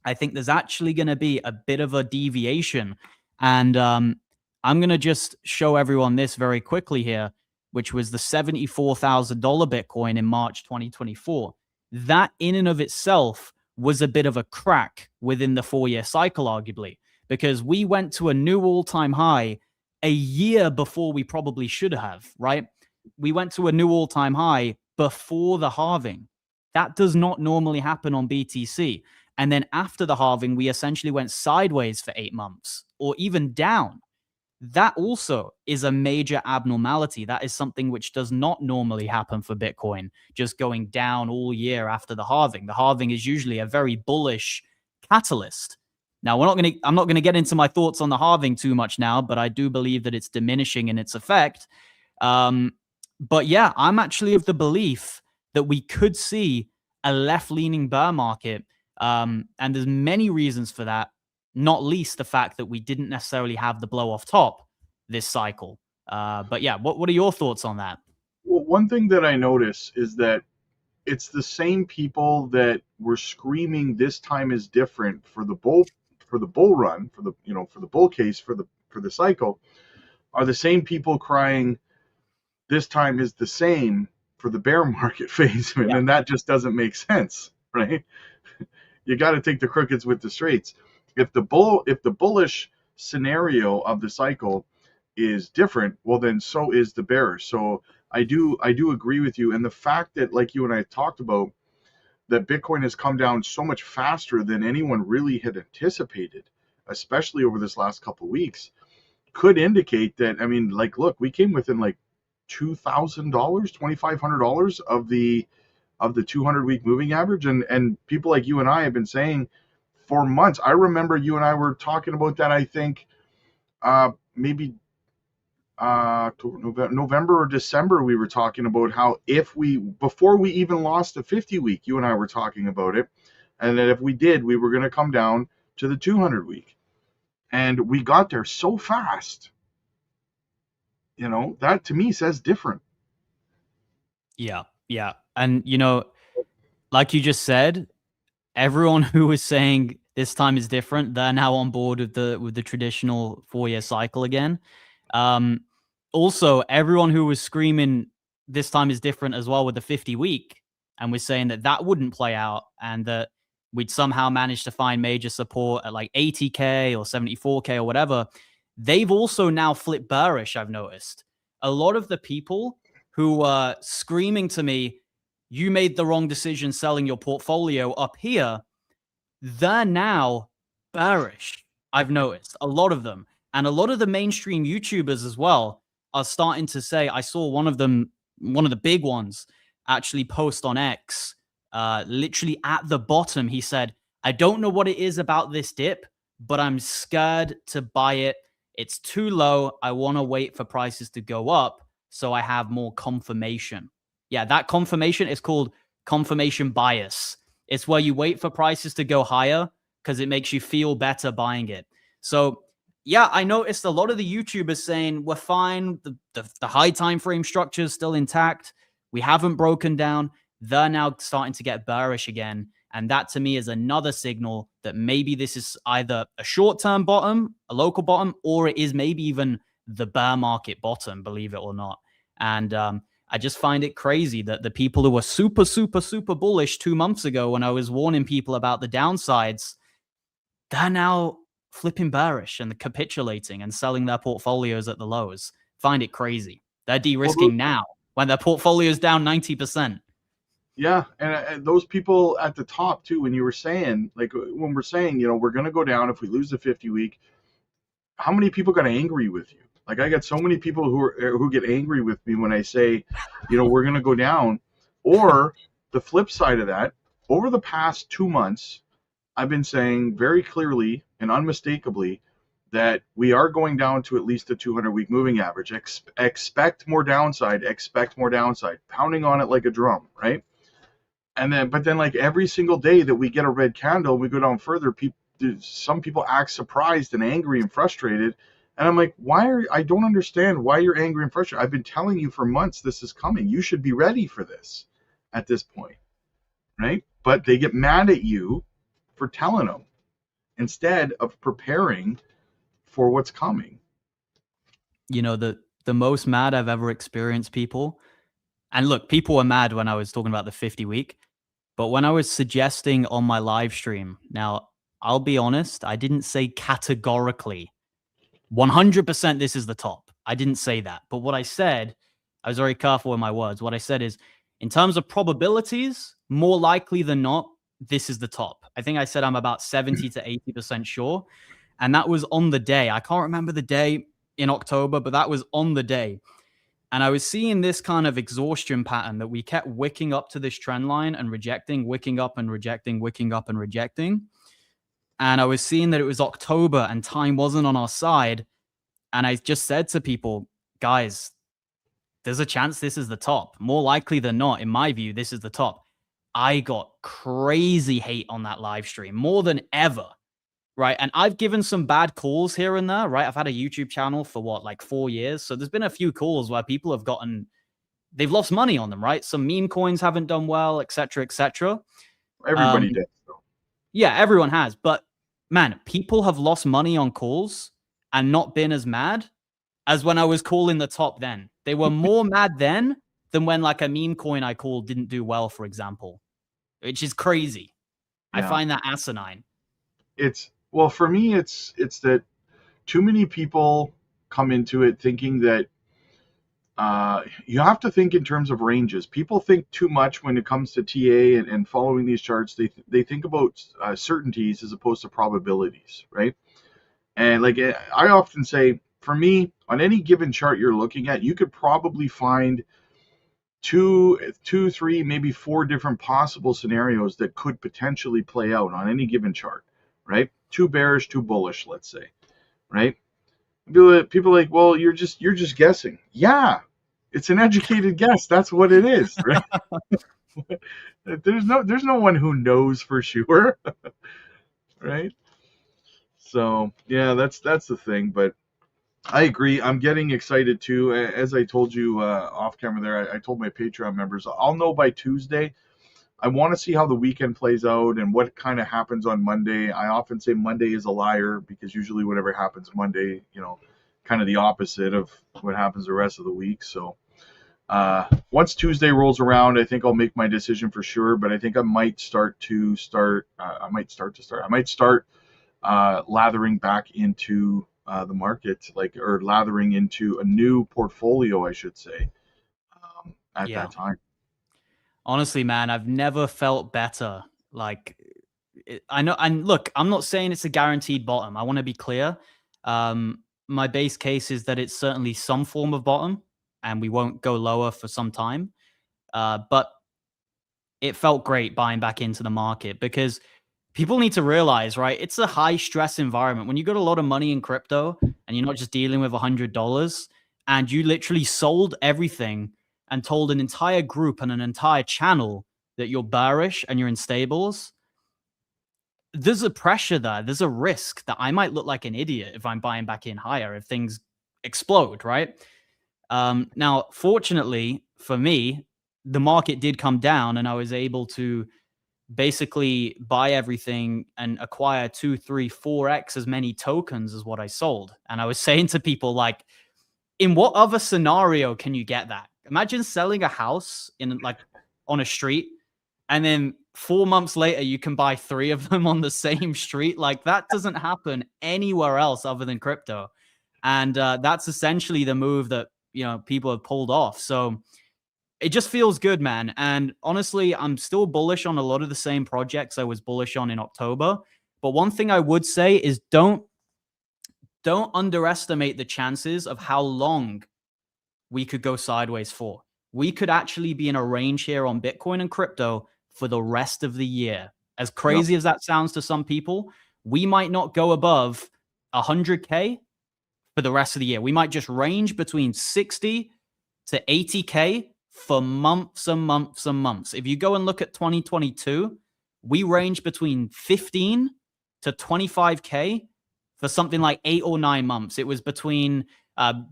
I think there's actually going to be a bit of a deviation. And I'm going to just show everyone this very quickly here, which was the $74,000 Bitcoin in March 2024. That in and of itself was a bit of a crack within the 4-year cycle, arguably, because we went to a new all-time high a year before we probably should have, right? We went to a new all-time high before the halving. That does not normally happen on BTC. And then after the halving, we essentially went sideways for 8 months or even down. That also is a major abnormality. That is something which does not normally happen for Bitcoin, just going down all year after the halving. The halving is usually a very bullish catalyst. Now, I'm not going to get into my thoughts on the halving too much now, but I do believe that it's diminishing in its effect. But yeah, I'm actually of the belief that we could see a left-leaning bear market. And there's many reasons for that, not least the fact that we didn't necessarily have the blow off top this cycle. But yeah, what are your thoughts on that? Well, one thing that I notice is that it's the same people that were screaming this time is different for the bull run, for the bull case, for the cycle, are the same people crying this time is the same for the bear market phase. And then that just doesn't make sense, right? You got to take the crookeds with the straights. If the bullish scenario of the cycle is different, well then so is the bearish. So I do agree with you. And the fact that, like you and I talked about, that Bitcoin has come down so much faster than anyone really had anticipated, especially over this last couple of weeks, could indicate that, I mean, like, look, we came within like $2,000, $2,500 of the 200-week moving average, and people like you and I have been saying for months. I remember you and I were talking about that. I think maybe November or December, we were talking about how if we, before we even lost the 50-week, you and I were talking about it, and that if we did, we were going to come down to the 200-week, and we got there so fast. You know, that to me says different. Yeah, yeah. And, you know, like you just said, everyone who was saying this time is different, they're now on board with the traditional 4-year cycle again. Also, everyone who was screaming this time is different as well with the 50-week and was saying that that wouldn't play out and that we'd somehow manage to find major support at like 80K or 74K or whatever, they've also now flipped bearish, I've noticed. A lot of the people who were screaming to me, you made the wrong decision selling your portfolio up here, they're now bearish. I've noticed a lot of them. And a lot of the mainstream YouTubers as well are starting to say, I saw one of them, one of the big ones, actually post on X, literally at the bottom, he said, I don't know what it is about this dip, but I'm scared to buy it. It's too low. I want to wait for prices to go up so I have more confirmation. Yeah, that confirmation is called confirmation bias. It's where you wait for prices to go higher because it makes you feel better buying it. So yeah, I noticed a lot of the YouTubers saying we're fine. The high time frame structure is still intact. We haven't broken down. They're now starting to get bearish again. And that to me is another signal that maybe this is either a short-term bottom, a local bottom, or it is maybe even the bear market bottom, believe it or not. And I just find it crazy that the people who were super, super, super bullish 2 months ago when I was warning people about the downsides, they're now flipping bearish and capitulating and selling their portfolios at the lows. Find it crazy. They're de-risking now when their portfolio is down 90%. Yeah, and those people at the top too, when you were saying, like, when we're saying, you know, we're going to go down if we lose the 50-week, how many people got angry with you? Like, I got so many people who get angry with me when I say, you know, we're going to go down. Or the flip side of that, over the past 2 months, I've been saying very clearly and unmistakably that we are going down to at least a 200-week moving average. Expect more downside, pounding on it like a drum, right? And then, but then, like, every single day that we get a red candle, we go down further, some people act surprised and angry and frustrated. And I'm like, I don't understand why you're angry and frustrated. I've been telling you for months this is coming. You should be ready for this at this point, right? But they get mad at you for telling them instead of preparing for what's coming. You know, the most mad I've ever experienced people, and look, people were mad when I was talking about the 50-week, but when I was suggesting on my live stream, now I'll be honest, I didn't say categorically 100% this is the top. I didn't say that. But what I said, I was very careful with my words. What I said is, in terms of probabilities, more likely than not, this is the top. I think I said I'm about 70 to 80% sure. And that was on the day. I can't remember the day in October, but that was on the day. And I was seeing this kind of exhaustion pattern that we kept wicking up to this trend line and rejecting, wicking up and rejecting, wicking up and rejecting. And I was seeing that it was October and time wasn't on our side. And I just said to people, guys, there's a chance this is the top. More likely than not, in my view, this is the top. I got crazy hate on that live stream, more than ever, right? And I've given some bad calls here and there, right? I've had a YouTube channel for like 4 years. So there's been a few calls where people have they've lost money on them, right? Some meme coins haven't done well, et cetera, et cetera. Everybody did. Yeah, everyone has. But man, people have lost money on calls and not been as mad as when I was calling the top then. They were more mad then than when like a meme coin I called didn't do well, for example, which is crazy. Yeah. I find that asinine. Well, for me, it's that too many people come into it thinking that you have to think in terms of ranges. People think too much when it comes to TA and following these charts. They think about certainties as opposed to probabilities, right? And like I often say, for me, on any given chart you're looking at, you could probably find two, three, maybe four different possible scenarios that could potentially play out on any given chart, right? Too bearish, too bullish, let's say, right? People are like, well, you're just guessing. Yeah, it's an educated guess. That's what it is, right? There's no one who knows for sure, right? So yeah, that's the thing. But I agree. I'm getting excited too. As I told you off camera there, I told my Patreon members I'll know by Tuesday. I want to see how the weekend plays out and what kind of happens on Monday. I often say Monday is a liar because usually whatever happens Monday, kind of the opposite of what happens the rest of the week. So once Tuesday rolls around, I think I'll make my decision for sure. But I think I might start lathering back into the market, or lathering into a new portfolio, I should say, at Yeah. that time. Honestly, man, I've never felt better. Like, I know, and look, I'm not saying it's a guaranteed bottom. I want to be clear. My base case is that it's certainly some form of bottom, and we won't go lower for some time. But it felt great buying back into the market because people need to realize, right? It's a high stress environment. When you got a lot of money in crypto and you're not just dealing with $100 and you literally sold everything and told an entire group and an entire channel that you're bearish and you're in stables, there's a pressure there. There's a risk that I might look like an idiot if I'm buying back in higher, if things explode, right? Now, fortunately for me, the market did come down and I was able to basically buy everything and acquire 2, 3, 4x as many tokens as what I sold. And I was saying to people, like, in what other scenario can you get that? Imagine selling a house on a street, and then 4 months later you can buy 3 of them on the same street. Like, that doesn't happen anywhere else other than crypto. And that's essentially the move that people have pulled off. So it just feels good, man. And honestly, I'm still bullish on a lot of the same projects I was bullish on in October. But one thing I would say is don't underestimate the chances of how long we could go sideways for. We could actually be in a range here on Bitcoin and crypto for the rest of the year. As crazy as that sounds to some people, we might not go above 100K for the rest of the year. We might just range between 60 to 80K for months and months and months. If you go and look at 2022, we range between 15 to 25K for something like 8 or 9 months. It was between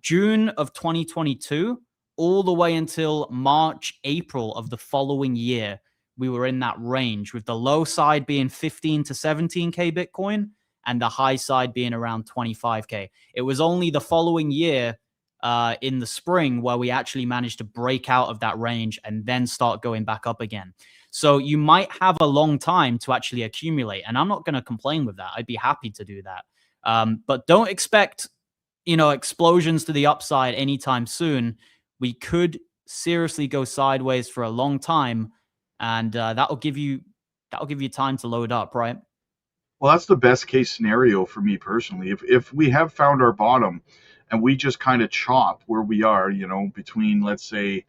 June of 2022 all the way until March, April of the following year. We were in that range, with the low side being 15 to 17K Bitcoin and the high side being around 25K. It was only the following year in the spring where we actually managed to break out of that range and then start going back up again. So you might have a long time to actually accumulate. And I'm not going to complain with that. I'd be happy to do that. But don't expect, explosions to the upside anytime soon. We could seriously go sideways for a long time. And that'll give you time to load up, right? Well, that's the best case scenario for me personally. If we have found our bottom and we just kind of chop where we are, between, let's say,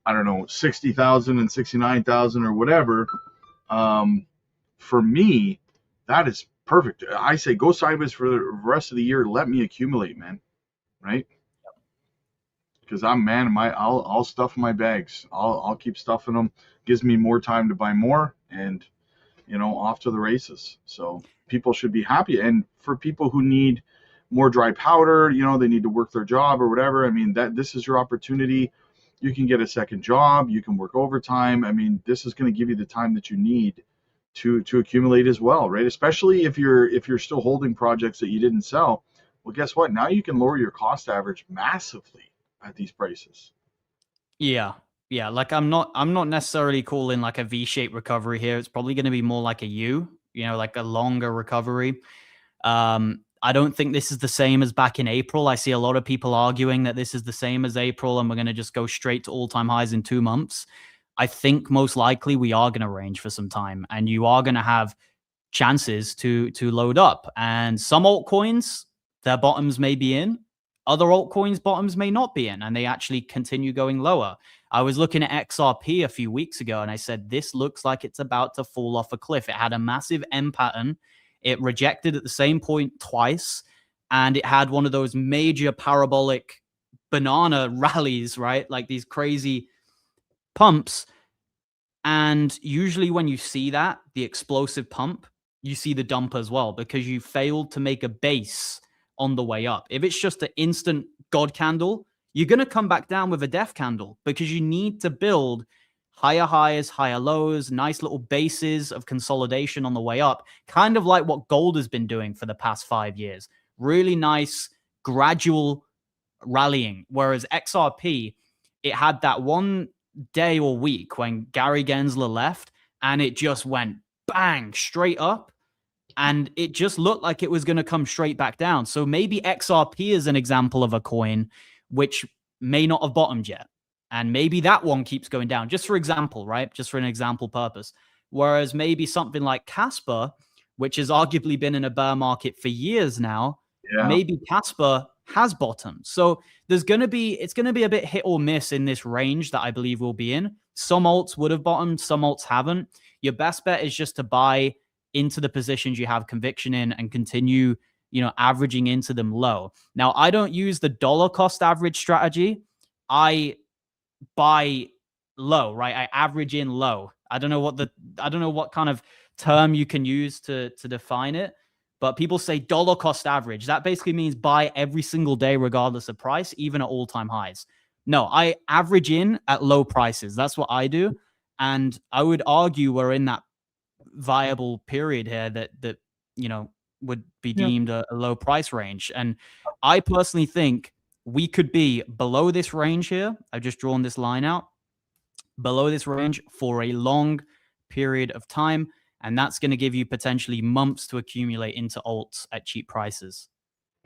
I don't know, 60,000 and 69,000 or whatever, for me, that is perfect. I say go sideways for the rest of the year. Let me accumulate, man. Right? Because I'll stuff my bags. I'll keep stuffing them. Gives me more time to buy more, and off to the races. So people should be happy. And for people who need more dry powder, they need to work their job or whatever. I mean, this is your opportunity. You can get a second job. You can work overtime. I mean, this is going to give you the time that you need to accumulate as well, right? Especially if you're still holding projects that you didn't sell. Well, guess what? Now you can lower your cost average massively at these prices. Yeah. Yeah. Like, I'm not necessarily calling like a V-shaped recovery here. It's probably going to be more like a U, like a longer recovery. I don't think this is the same as back in April. I see a lot of people arguing that this is the same as April and we're going to just go straight to all-time highs in 2 months. I think most likely we are going to range for some time, and you are going to have chances to load up. And some altcoins, their bottoms may be in. Other altcoins' bottoms may not be in, and they actually continue going lower. I was looking at XRP a few weeks ago, and I said, this looks like it's about to fall off a cliff. It had a massive M pattern. It rejected at the same point twice, and it had one of those major parabolic banana rallies, right? Like these crazy pumps. And usually when you see that, the explosive pump, you see the dump as well, because you failed to make a base on the way up. If it's just an instant God candle, you're going to come back down with a death candle, because you need to build higher highs, higher lows, nice little bases of consolidation on the way up, kind of like what gold has been doing for the past 5 years. Really nice, gradual rallying. Whereas XRP, it had that one day or week when Gary Gensler left, and it just went bang straight up, and it just looked like it was going to come straight back down. So maybe XRP is an example of a coin which may not have bottomed yet, and maybe that one keeps going down, just for example, right? Just for an example purpose. Whereas maybe something like Casper, which has arguably been in a bear market for years now, maybe Casper has bottomed. So it's going to be a bit hit or miss in this range that I believe we'll be in. Some alts would have bottomed, some alts haven't. Your best bet is just to buy into the positions you have conviction in and continue, averaging into them low. Now, I don't use the dollar cost average strategy. I buy low, right? I average in low. I don't know what kind of term you can use to define it, but people say dollar cost average. That basically means buy every single day, regardless of price, even at all-time highs. No, I average in at low prices. That's what I do. And I would argue we're in that viable period here that would be deemed a low price range. And I personally think we could be below this range here. I've just drawn this line out below this range for a long period of time. And that's going to give you potentially months to accumulate into alts at cheap prices.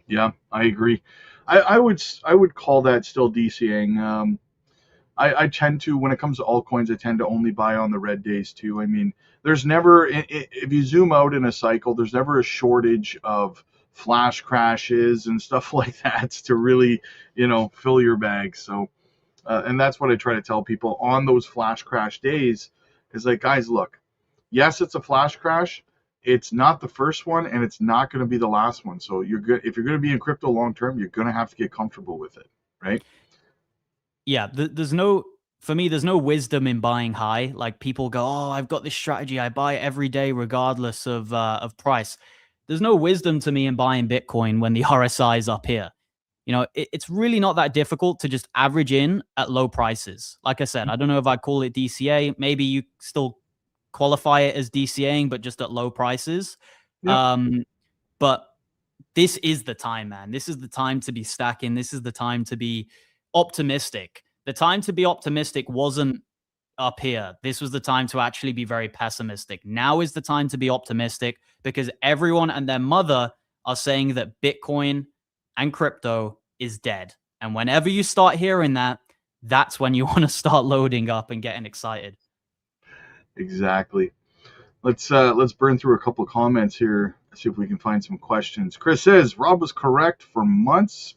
Yeah, I agree. I would call that still DCing. I tend to, when it comes to altcoins, I tend to only buy on the red days too. I mean, there's never, if you zoom out in a cycle, there's never a shortage of flash crashes and stuff like that to really, fill your bag. So, and that's what I try to tell people on those flash crash days is like, guys, look, yes, it's a flash crash. It's not the first one, and it's not going to be the last one. So you're good. If you're going to be in crypto long term, you're going to have to get comfortable with it, right? Yeah, there's no wisdom in buying high. Like people go, oh, I've got this strategy. I buy every day regardless of price. There's no wisdom to me in buying Bitcoin when the RSI is up here. It's really not that difficult to just average in at low prices. Like I said, I don't know if I call it DCA. Maybe you still qualify it as DCAing, but just at low prices. Yep. But this is the time, man. This is the time to be stacking. This is the time to be optimistic. The time to be optimistic wasn't up here. This was the time to actually be very pessimistic. Now is the time to be optimistic, because everyone and their mother are saying that Bitcoin and crypto is dead. And whenever you start hearing that, that's when you want to start loading up and getting excited. Exactly. Let's burn through a couple of comments here. See if we can find some questions. Chris says Rob was correct for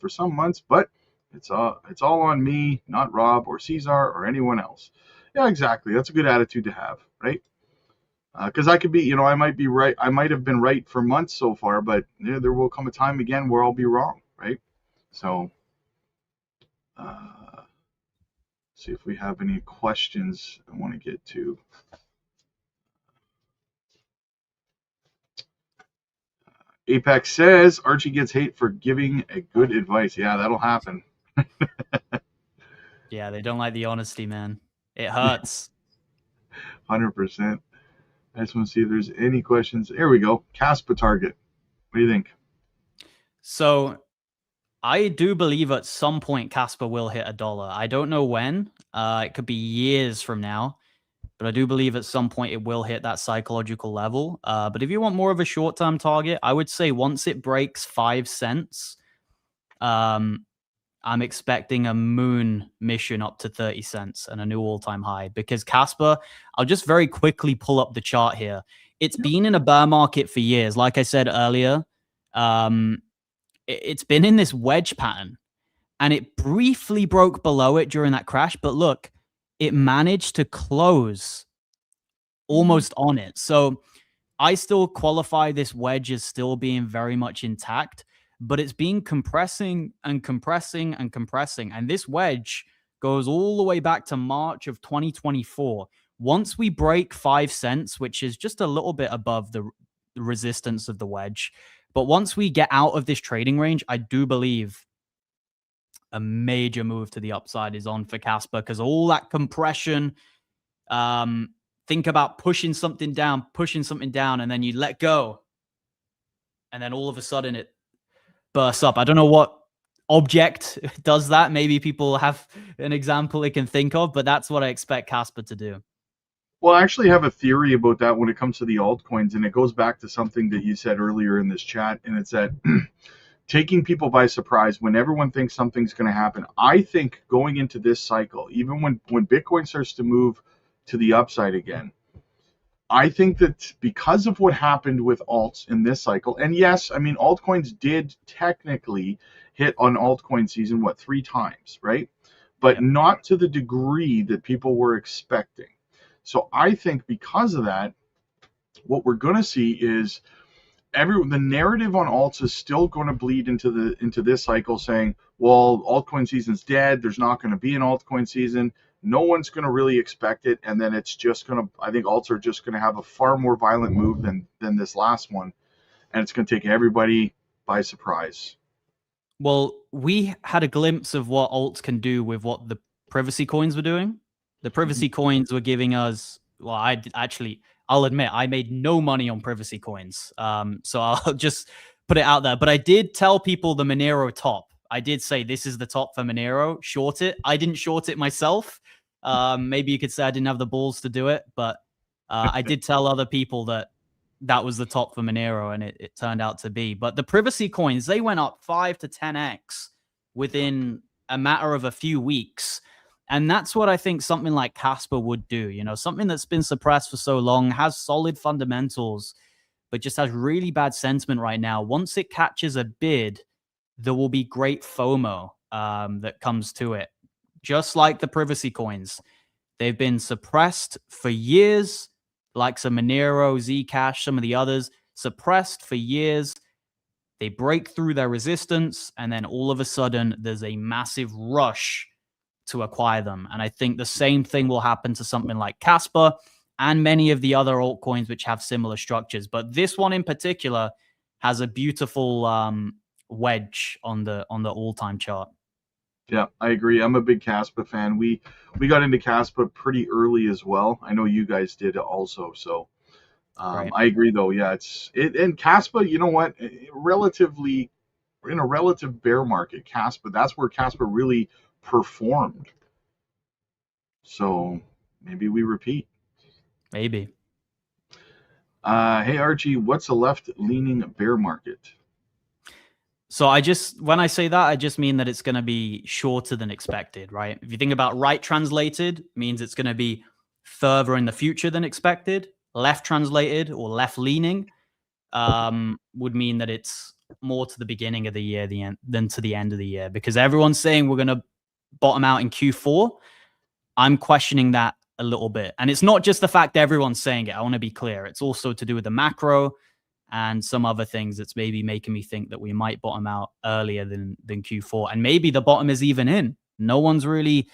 some months, but it's all on me, not Rob or Cesar or anyone else. Yeah, exactly. That's a good attitude to have, right? Because I could be, I might be right. I might have been right for months so far, but there will come a time again where I'll be wrong, right? So, see if we have any questions I want to get to. Apex says Archie gets hate for giving a good advice. Yeah, that'll happen. Yeah, they don't like the honesty, man. It hurts. 100%. I just want to see if there's any questions. There we go. Caspa target. What do you think? So I do believe at some point Casper will hit $1. I don't know when. It could be years from now. but I do believe at some point it will hit that psychological level. But if you want more of a short-term target, I would say once it breaks 5 cents, I'm expecting a moon mission up to 30 cents and a new all-time high, because Casper, I'll just very quickly pull up the chart here. It's been in a bear market for years. Like I said earlier, it's been in this wedge pattern, and it briefly broke below it during that crash. But look, it managed to close almost on it. So I still qualify this wedge as still being very much intact, but it's been compressing and compressing and compressing. And this wedge goes all the way back to March of 2024. Once we break 5 cents, which is just a little bit above the resistance of the wedge, but once we get out of this trading range, I do believe a major move to the upside is on for Casper, because all that compression, think about pushing something down, and then you let go. And then all of a sudden it bursts up. I don't know what object does that. Maybe people have an example they can think of, but that's what I expect Casper to do. Well, I actually have a theory about that when it comes to the altcoins, and it goes back to something that you said earlier in this chat, and it's that taking people by surprise when everyone thinks something's going to happen. I think going into this cycle, even when Bitcoin starts to move to the upside again, I think that because of what happened with alts in this cycle, and yes, I mean, altcoins did technically hit on altcoin season, 3 times, right? But not to the degree that people were expecting. So I think because of that, what we're going to see is the narrative on alts is still going to bleed into this cycle, saying, well, altcoin season's dead. There's not going to be an altcoin season. No one's going to really expect it. And then it's just going to, I think alts are just going to have a far more violent move than this last one. And it's going to take everybody by surprise. Well, we had a glimpse of what alts can do with what the privacy coins were doing. The privacy coins were giving us, well, I'll admit I made no money on privacy coins. So I'll just put it out there. But I did tell people the Monero top. I did say this is the top for Monero. Short it. I didn't short it myself. Maybe you could say I didn't have the balls to do it, but I did tell other people that was the top for Monero, and it turned out to be. But the privacy coins, they went up 5 to 10x within a matter of a few weeks. And that's what I think something like Casper would do. You know, something that's been suppressed for so long, has solid fundamentals, but just has really bad sentiment right now. Once it catches a bid, there will be great FOMO that comes to it. Just like the privacy coins. They've been suppressed for years, like some Monero, Zcash, some of the others, suppressed for years. They break through their resistance, and then all of a sudden, there's a massive rush to acquire them. And I think the same thing will happen to something like Casper and many of the other altcoins which have similar structures. But this one in particular has a beautiful wedge on the all-time chart. Yeah, I agree. I'm a big Casper fan. We got into Casper pretty early as well. I know you guys did also. So right. I agree, though. Yeah, and Casper, you know what? Relatively, in a relative bear market, Casper, that's where Casper really performed. So maybe we repeat. Maybe. Hey Archie, what's a left-leaning bear market? So when I say that, I just mean that it's going to be shorter than expected, right? If you think about right translated, means it's going to be further in the future than expected. Left translated or left leaning would mean that it's more to the beginning of the year than to the end of the year, because everyone's saying we're going to bottom out in Q4. I'm questioning that a little bit. And it's not just the fact that everyone's saying it. I want to be clear. It's also to do with the macro and some other things that's maybe making me think that we might bottom out earlier than Q4. And maybe the bottom is even in. No one's really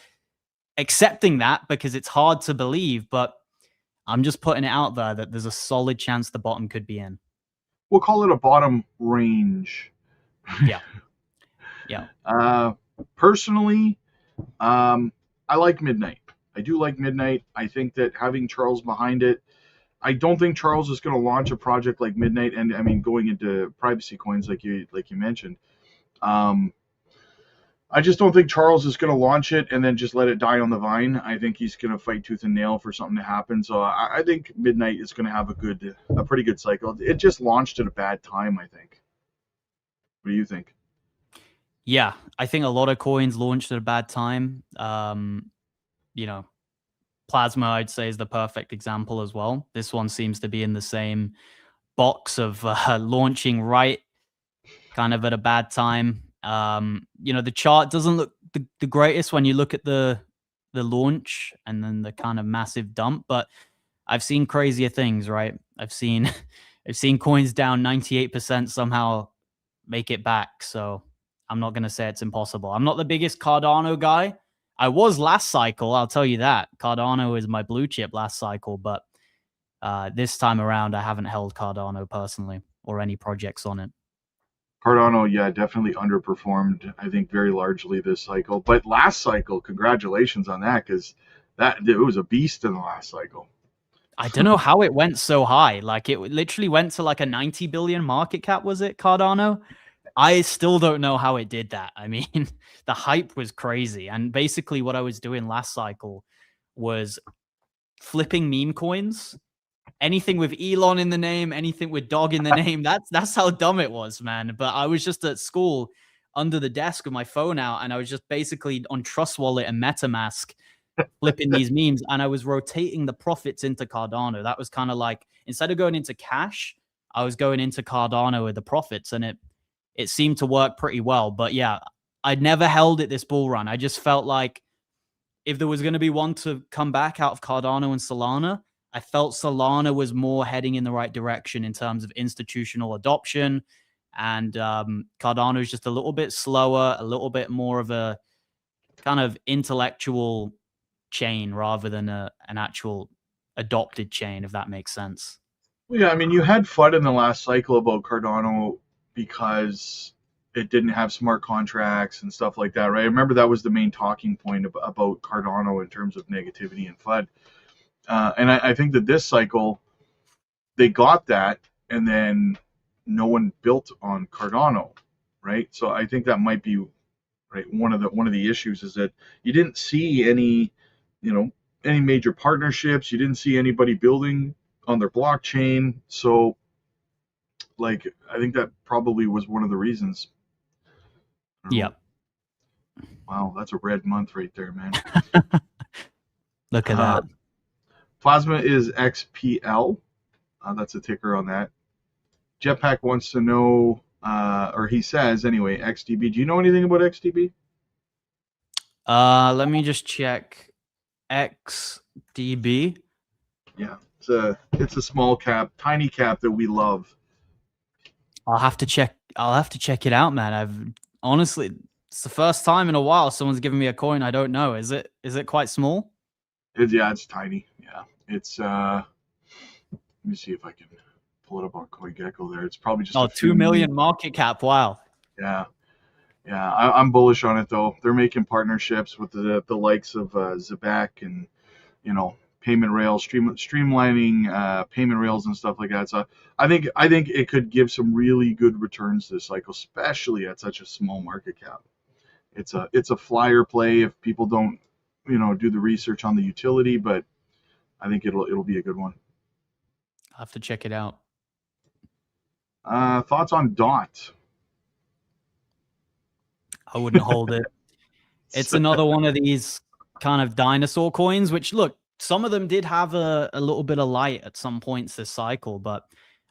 accepting that because it's hard to believe, but I'm just putting it out there that there's a solid chance the bottom could be in. We'll call it a bottom range. Yeah. Yeah. Personally, I like Midnight. I do like Midnight. I think that having Charles behind it, I don't think Charles is going to launch a project like Midnight, and I mean going into privacy coins like you mentioned. I just don't think Charles is going to launch it and then just let it die on the vine. I think he's going to fight tooth and nail for something to happen. So I think Midnight is going to have a pretty good cycle. It just launched at a bad time, I think. What do you think? Yeah, I think a lot of coins launched at a bad time. Plasma, I'd say, is the perfect example as well. This one seems to be in the same box of launching right kind of at a bad time. The chart doesn't look the greatest when you look at the launch and then the kind of massive dump, but I've seen crazier things, right? I've seen coins down 98% somehow make it back. So I'm not going to say it's impossible. I'm not the biggest Cardano guy. I was last cycle, I'll tell you that. Cardano is my blue chip last cycle, but this time around, I haven't held Cardano personally or any projects on it. Cardano, yeah, definitely underperformed, I think, very largely this cycle. But last cycle, congratulations on that, because it was a beast in the last cycle. I don't know how it went so high. Like, it literally went to like a 90 billion market cap, was it, Cardano? I still don't know how it did that. I mean, the hype was crazy. And basically what I was doing last cycle was flipping meme coins. Anything with Elon in the name, anything with dog in the name. That's how dumb it was, man. But I was just at school under the desk with my phone out, and I was just basically on Trust Wallet and MetaMask flipping these memes, and I was rotating the profits into Cardano. That was kind of like, instead of going into cash, I was going into Cardano with the profits, and it seemed to work pretty well. But yeah, I'd never held it this bull run. I just felt like if there was going to be one to come back out of Cardano and Solana, I felt Solana was more heading in the right direction in terms of institutional adoption. And Cardano is just a little bit slower, a little bit more of a kind of intellectual chain rather than an actual adopted chain, if that makes sense. Well, yeah, I mean, you had FUD in the last cycle about Cardano because it didn't have smart contracts and stuff like that, right? I remember that was the main talking point about Cardano in terms of negativity and FUD. And I think that this cycle, they got that, and then no one built on Cardano, right? So I think that might be right. One of the issues is that you didn't see any major partnerships. You didn't see anybody building on their blockchain. So, like, I think that probably was one of the reasons. Yep. Wow, that's a red month right there, man. Look at that. Plasma is XPL. That's a ticker on that. Jetpack wants to know, or he says anyway, XDB. Do you know anything about XDB? Let me just check. XDB. Yeah, it's a small cap, tiny cap that we love. I'll have to check it out, man. I've honestly, it's the first time in a while someone's given me a coin I don't know. Is it quite small? It's tiny. Yeah, it's let me see if I can pull it up on CoinGecko there. It's probably just 2 million market cap. Wow. Yeah. I'm bullish on it though. They're making partnerships with the likes of Zebek and payment rails, streamlining payment rails and stuff like that. So I think it could give some really good returns this cycle, especially at such a small market cap. It's a flyer play if people don't do the research on the utility, but I think it'll be a good one. I'll have to check it out. Thoughts on DOT? I wouldn't hold it. It's another one of these kind of dinosaur coins, which, look, some of them did have a little bit of light at some points this cycle, but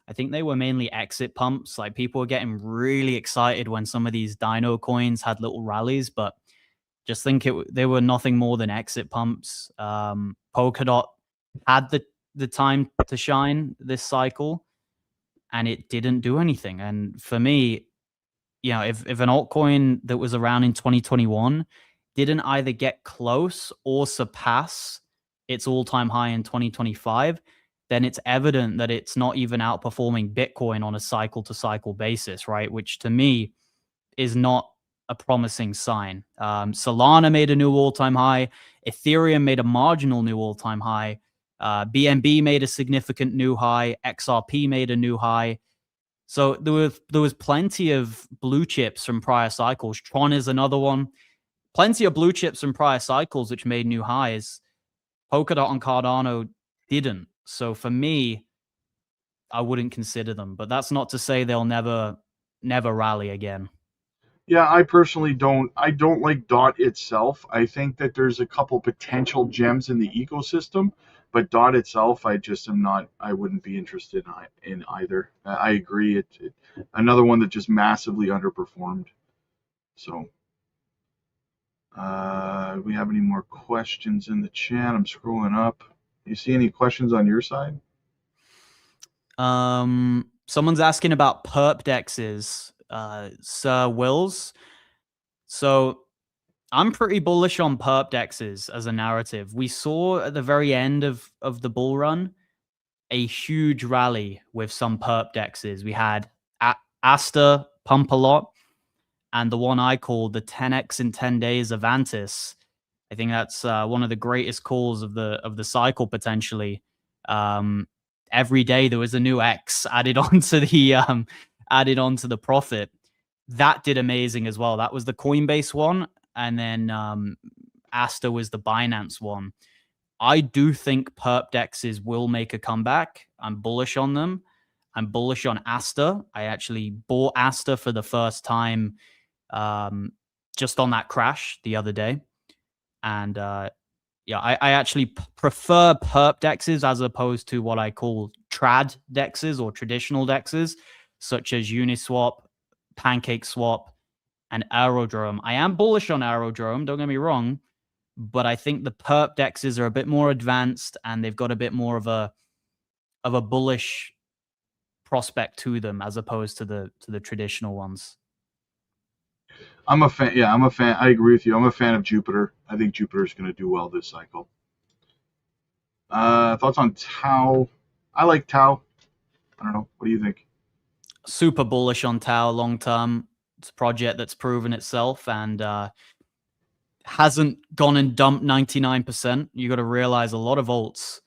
I think they were mainly exit pumps. Like, people were getting really excited when some of these Dino coins had little rallies, but just think they were nothing more than exit pumps. Polkadot had the time to shine this cycle, and it didn't do anything. And for me, if an altcoin that was around in 2021 didn't either get close or surpass its all-time high in 2025, then it's evident that it's not even outperforming Bitcoin on a cycle-to-cycle basis, right? Which to me is not a promising sign. Solana made a new all-time high. Ethereum made a marginal new all-time high. BNB made a significant new high. XRP made a new high. So there was plenty of blue chips from prior cycles. Tron is another one. plenty of blue chips in prior cycles which made new highs. Polkadot and Cardano didn't. So for me, I wouldn't consider them. But that's not to say they'll never rally again. Yeah, I personally don't. I don't like DOT itself. I think that there's a couple potential gems in the ecosystem, but DOT itself, I just am not. I wouldn't be interested in either. I agree. Another one that just massively underperformed. So, we have any more questions in the chat? I'm scrolling up. You see any questions on your side? Someone's asking about perp dexes, Sir Wills. So I'm pretty bullish on perp dexes as a narrative. We saw at the very end of the bull run a huge rally with some perp dexes. We had Asta pump a lot, and the one I called the 10x in 10 days of Antis. I think that's one of the greatest calls of the cycle potentially. Every day there was a new X added onto the profit. That did amazing as well. That was the Coinbase one, and then Asta was the Binance one. I do think perp dexes will make a comeback. I'm bullish on them. I'm bullish on Asta. I actually bought Asta for the first time just on that crash the other day. And yeah, I actually prefer perp dexes as opposed to what I call trad dexes or traditional dexes, such as Uniswap, PancakeSwap, and Aerodrome. I am bullish on Aerodrome, don't get me wrong, but I think the perp dexes are a bit more advanced and they've got a bit more of a bullish prospect to them as opposed to the traditional ones. I'm a fan. Yeah, I'm a fan. I agree with you. I'm a fan of Jupiter. I think Jupiter is going to do well this cycle. Thoughts on Tau? I like Tau. I don't know. What do you think? Super bullish on Tau long term. It's a project that's proven itself and hasn't gone and dumped 99%. You got to realize a lot of alts,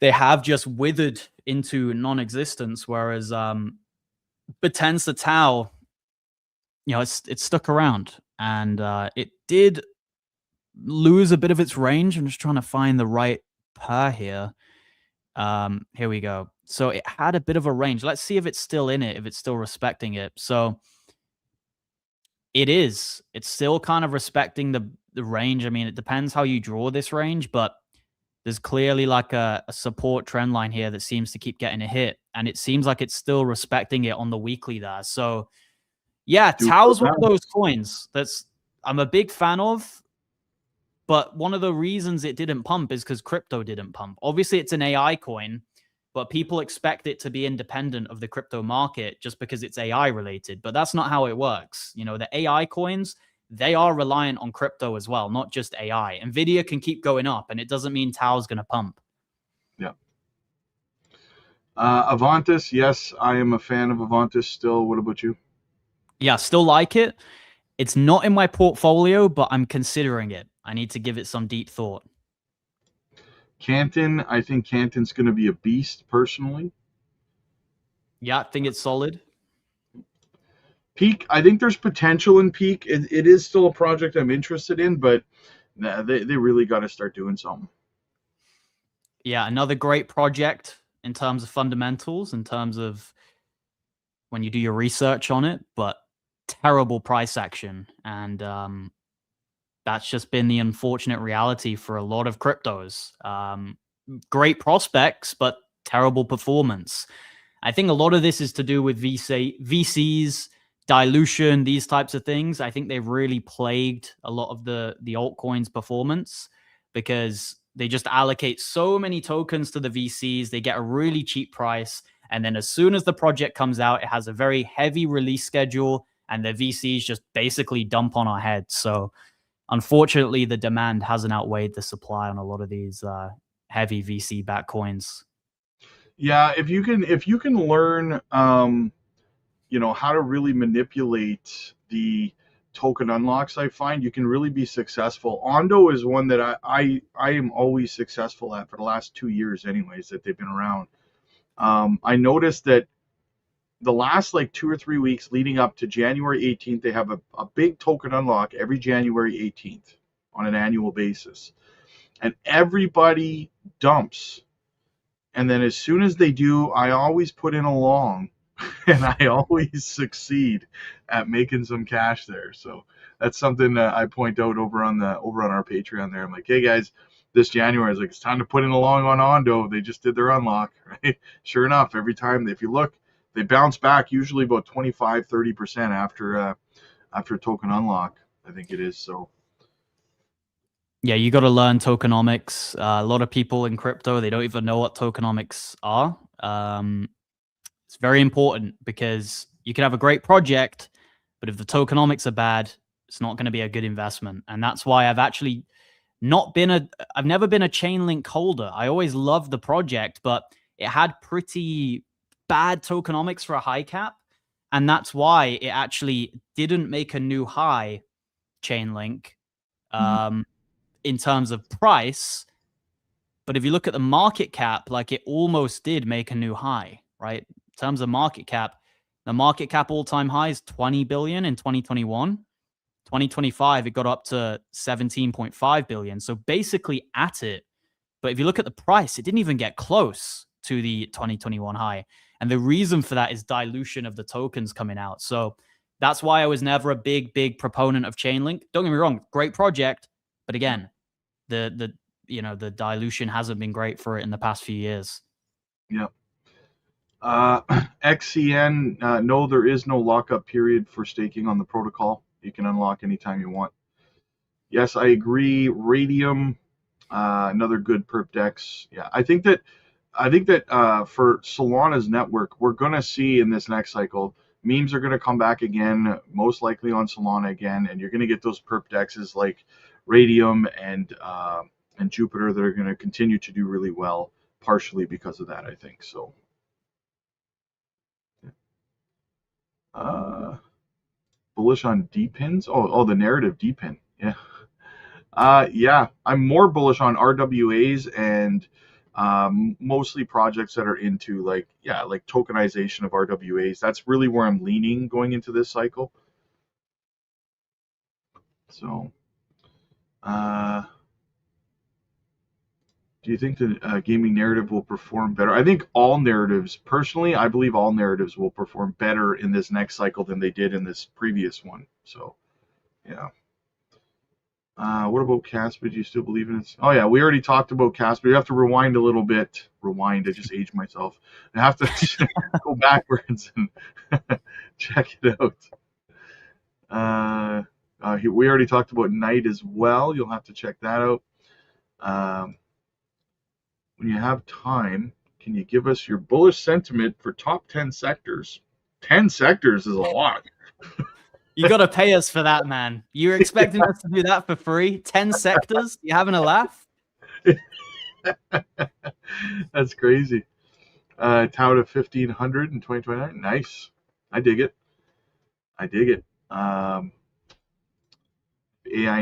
they have just withered into non-existence, whereas Potenza Tau, you know, it's stuck around, and it did lose a bit of its range. I'm just trying to find the right pair here. Here we go. So it had a bit of a range. Let's see if it's still in it, if it's still respecting it. So it is. It's still kind of respecting the range. I mean, it depends how you draw this range, but there's clearly like a support trend line here that seems to keep getting a hit, and it seems like it's still respecting it on the weekly there. So yeah, Tau's one of those coins that's I'm a big fan of, but one of the reasons it didn't pump is because crypto didn't pump. Obviously, it's an AI coin, but people expect it to be independent of the crypto market just because it's AI related. But that's not how it works. You know, the AI coins, they are reliant on crypto as well, not just AI. NVIDIA can keep going up, and it doesn't mean Tau's going to pump. Yeah. Avantis, yes, I am a fan of Avantis still. What about you? Yeah, still like it. It's not in my portfolio, but I'm considering it. I need to give it some deep thought. Canton, I think Canton's going to be a beast personally. Yeah, I think it's solid. Peak, I think there's potential in Peak. It is still a project I'm interested in, but they really got to start doing something. Yeah, another great project in terms of fundamentals, in terms of when you do your research on it, but terrible price action. And that's just been the unfortunate reality for a lot of cryptos. Great prospects, but terrible performance. I think a lot of this is to do with VCs, dilution, these types of things. I think they've really plagued a lot of the altcoins performance because they just allocate so many tokens to the VCs. They get a really cheap price. And then as soon as the project comes out, it has a very heavy release schedule and the VCs just basically dump on our heads. So unfortunately, the demand hasn't outweighed the supply on a lot of these heavy VC-backed coins. Yeah, if you can learn, you know, how to really manipulate the token unlocks, I find you can really be successful. Ondo is one that I am always successful at for the last 2 years, anyways, that they've been around. I noticed that the last like 2 or 3 weeks leading up to January 18th, they have a big token unlock every January 18th on an annual basis. And everybody dumps. And then as soon as they do, I always put in a long and I always succeed at making some cash there. So that's something that I point out over on our Patreon there. I'm like, hey guys, this January, I was like, it's time to put in a long on Ondo. They just did their unlock, right? Sure enough, every time, if you look, they bounce back usually about 25-30% after token unlock, I think it is. So yeah, you got to learn tokenomics. A lot of people in crypto, they don't even know what tokenomics are. It's very important because you can have a great project, but if the tokenomics are bad, it's not going to be a good investment. And that's why I've actually I've never been a Chainlink holder. I always loved the project, but it had pretty bad tokenomics for a high cap. And that's why it actually didn't make a new high, Chainlink, in terms of price. But if you look at the market cap, like it almost did make a new high, right? In terms of market cap, the market cap all-time high is 20 billion in 2021. 2025, it got up to 17.5 billion. So basically at it. But if you look at the price, it didn't even get close to the 2021 high. And the reason for that is dilution of the tokens coming out. So that's why I was never a big proponent of Chainlink. Don't get me wrong, great project. But again, the dilution hasn't been great for it in the past few years. Yeah. XCN, no, there is no lockup period for staking on the protocol. You can unlock anytime you want. Yes, I agree. Radium, another good perp dex. Yeah, I think that for Solana's network, we're gonna see in this next cycle, memes are gonna come back again, most likely on Solana again, and you're gonna get those perp dexes like Radium and Jupiter that are gonna continue to do really well, partially because of that, I think. So. Bullish on D-pins? Oh, the narrative D-pin. Yeah. Yeah, I'm more bullish on RWAs and mostly projects that are into like tokenization of RWAs. That's really where I'm leaning going into this cycle. So, do you think the gaming narrative will perform better? I think all narratives, personally, I believe all narratives will perform better in this next cycle than they did in this previous one. So, yeah. What about Casper? Do you still believe in it? Oh, yeah, we already talked about Casper. You have to rewind a little bit. Rewind, I just aged myself. I have to go backwards and check it out. We already talked about Night as well. You'll have to check that out. When you have time, can you give us your bullish sentiment for top 10 sectors? 10 sectors is a lot. You got to pay us for that, man. You're expecting us to do that for free? 10 sectors? You having a laugh? That's crazy. Tout of 1,500 in 2029. Nice. I dig it. AI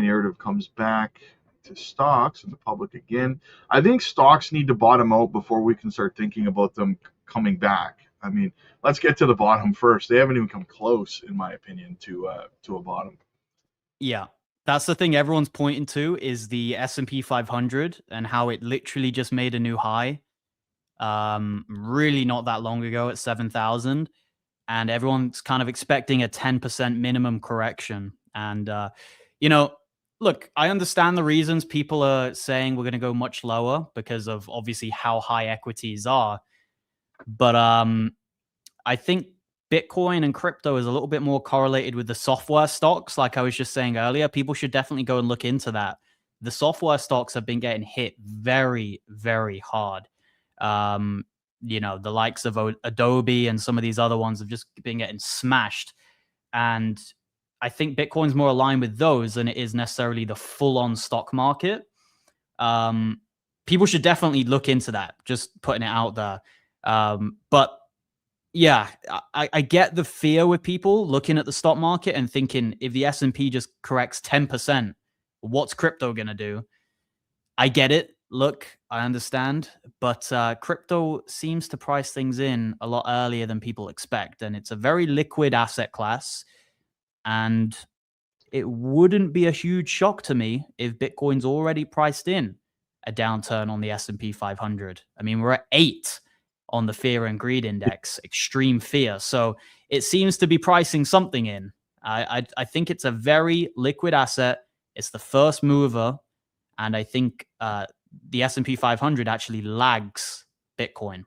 narrative comes back to stocks and the public again. I think stocks need to bottom out before we can start thinking about them coming back. I mean, let's get to the bottom first. They haven't even come close, in my opinion, to a bottom. Yeah, that's the thing everyone's pointing to is the S&P 500 and how it literally just made a new high. Really not that long ago at 7,000, and everyone's kind of expecting a 10% minimum correction. And look, I understand the reasons people are saying we're going to go much lower because of obviously how high equities are. But I think Bitcoin and crypto is a little bit more correlated with the software stocks. Like I was just saying earlier, people should definitely go and look into that. The software stocks have been getting hit very, very hard. The likes of Adobe and some of these other ones have just been getting smashed. And I think Bitcoin's more aligned with those than it is necessarily the full-on stock market. People should definitely look into that, just putting it out there. But yeah, I get the fear with people looking at the stock market and thinking if the S&P just corrects 10%, what's crypto going to do? I get it. look, I understand, but crypto seems to price things in a lot earlier than people expect, and it's a very liquid asset class. And it wouldn't be a huge shock to me if Bitcoin's already priced in a downturn on the S&P 500. I mean, we're at 8 on the fear and greed index, extreme fear. So it seems to be pricing something in. I think it's a very liquid asset. It's the first mover, and I think the S&P 500 actually lags Bitcoin.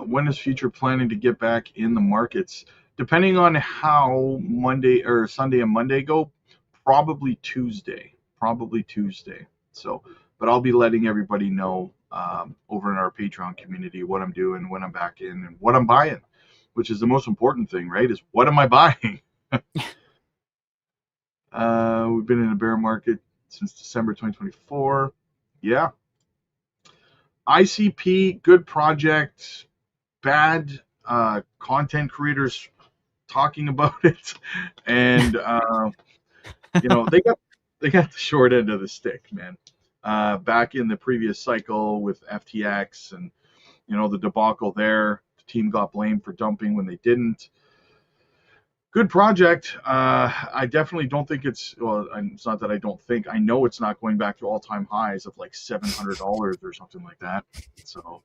When is Future planning to get back in the markets? Depending on how Monday or Sunday and Monday go, probably Tuesday. So, but I'll be letting everybody know over in our Patreon community what I'm doing, when I'm back in, and what I'm buying, which is the most important thing, right? Is what am I buying? We've been in a bear market since December 2024. Yeah. ICP, good project, bad content creators talking about it, and they got the short end of the stick, man. Back in the previous cycle with FTX and the debacle there, the team got blamed for dumping when they didn't. Good project. I definitely don't think it's not that I don't think. I know it's not going back to all-time highs of like $700 or something like that. So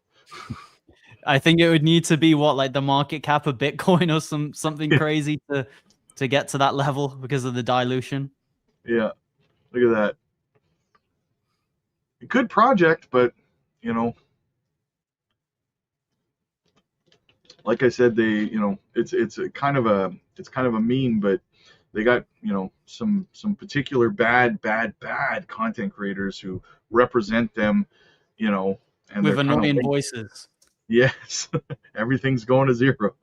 I think it would need to be like the market cap of Bitcoin or something crazy to get to that level because of the dilution. Yeah, look at that. Good project, but like I said, it's kind of a meme, but they got some particular bad content creators who represent them, and with annoying voices. Yes, everything's going to zero.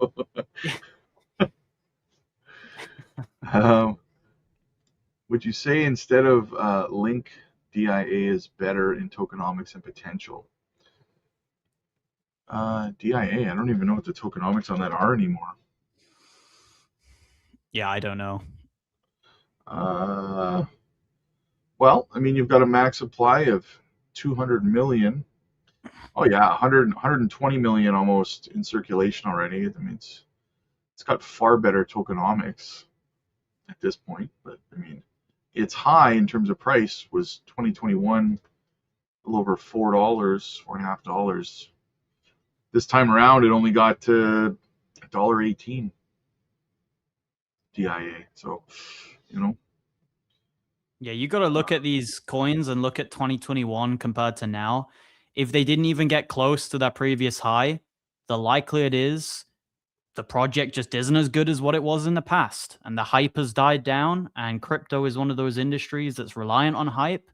Would you say instead of Link, DIA is better in tokenomics and potential? DIA, I don't even know what the tokenomics on that are anymore. Yeah, I don't know. Well, I mean, you've got a max supply of 200 million. Oh yeah, 120 million almost in circulation already. I mean, it's got far better tokenomics at this point, but I mean, its high in terms of price was 2021, a little over $4, $4.50. This time around, it only got to $1.18 DIA. So, Yeah, you got to look at these coins and look at 2021 compared to now. If they didn't even get close to that previous high, the likelihood is the project just isn't as good as what it was in the past. And the hype has died down, and crypto is one of those industries that's reliant on hype.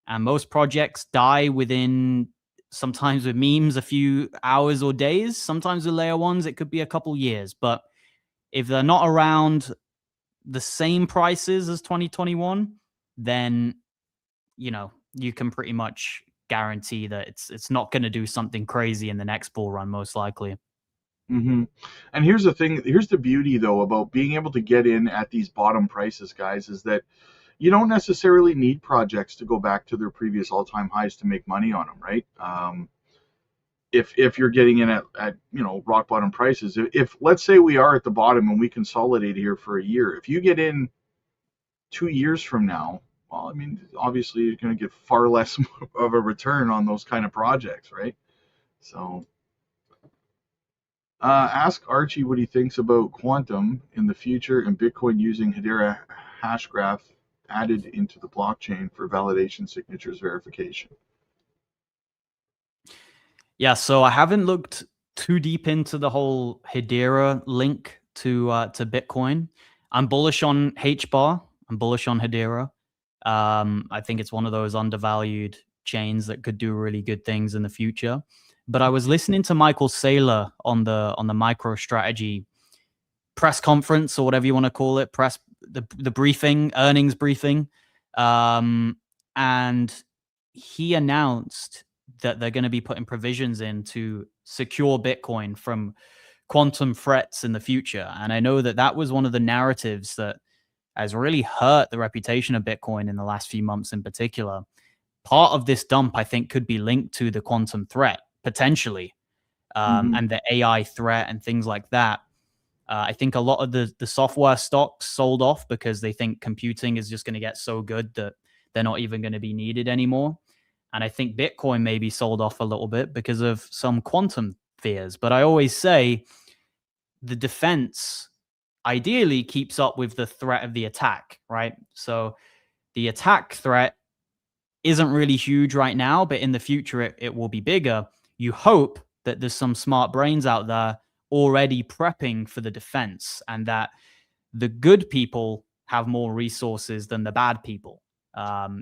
And most projects die within, sometimes with memes, a few hours or days. Sometimes with layer ones, it could be a couple years. But if they're not around the same prices as 2021, then you can pretty much guarantee that it's not going to do something crazy in the next bull run, most likely. Mm-hmm. And here's the thing. Here's the beauty, though, about being able to get in at these bottom prices, guys, is that you don't necessarily need projects to go back to their previous all-time highs to make money on them, right? If you're getting in at rock bottom prices, if let's say we are at the bottom and we consolidate here for a year, if you get in 2 years from now, well, I mean, obviously you're going to get far less of a return on those kind of projects, right? So ask Archie what he thinks about quantum in the future and Bitcoin using Hedera hash graph added into the blockchain for validation signatures verification. Yeah, so I haven't looked too deep into the whole Hedera link to Bitcoin. I'm bullish on HBAR. I'm bullish on Hedera. I think it's one of those undervalued chains that could do really good things in the future. But I was listening to Michael Saylor on the MicroStrategy press conference, or whatever you want to call it, the briefing, earnings briefing, and he announced that they're going to be putting provisions in to secure Bitcoin from quantum threats in the future. And I know that was one of the narratives that has really hurt the reputation of Bitcoin in the last few months in particular. Part of this dump, I think, could be linked to the quantum threat, potentially, and the AI threat and things like that. I think a lot of the software stocks sold off because they think computing is just going to get so good that they're not even going to be needed anymore. And I think Bitcoin maybe sold off a little bit because of some quantum fears. But I always say the defense ideally keeps up with the threat of the attack, right? So the attack threat isn't really huge right now, but in the future it will be bigger. You hope that there's some smart brains out there already prepping for the defense, and that the good people have more resources than the bad people.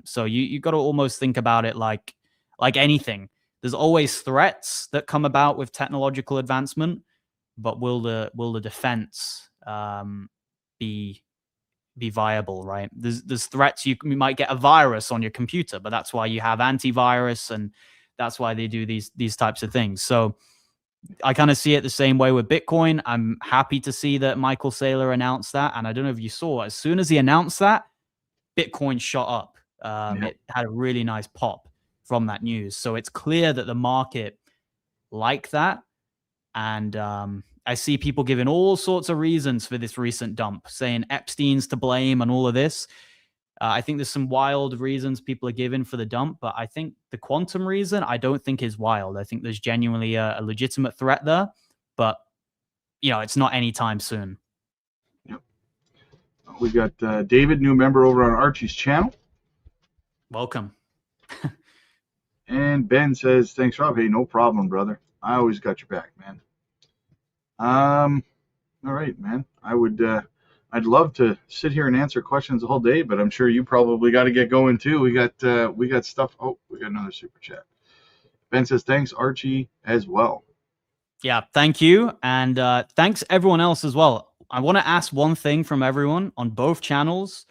So you got to almost think about it like anything. There's always threats that come about with technological advancement, but will the defense be viable, right? There's threats. You might get a virus on your computer, but that's why you have antivirus, and that's why they do these types of things. So I kind of see it the same way with Bitcoin. I'm happy to see that Michael Saylor announced that. And I don't know if you saw, as soon as he announced that, Bitcoin shot up. It had a really nice pop from that news. So it's clear that the market liked that. And I see people giving all sorts of reasons for this recent dump, saying Epstein's to blame and all of this. I think there's some wild reasons people are giving for the dump, but I think the quantum reason I don't think is wild. I think there's genuinely a legitimate threat there, but it's not anytime soon. Yep. We got David, new member over on Archie's channel. Welcome. And Ben says, thanks, Rob. Hey, no problem, brother. I always got your back, man. All right, man. I'd love to sit here and answer questions the whole day, but I'm sure you probably got to get going too. We got stuff. Oh, we got another super chat. Ben says, thanks, Archie, as well. Yeah, thank you. And thanks everyone else as well. I want to ask one thing from everyone on both channels.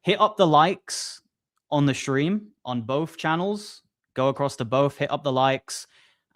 Hit up the likes on the stream on both channels. Go across to both, hit up the likes.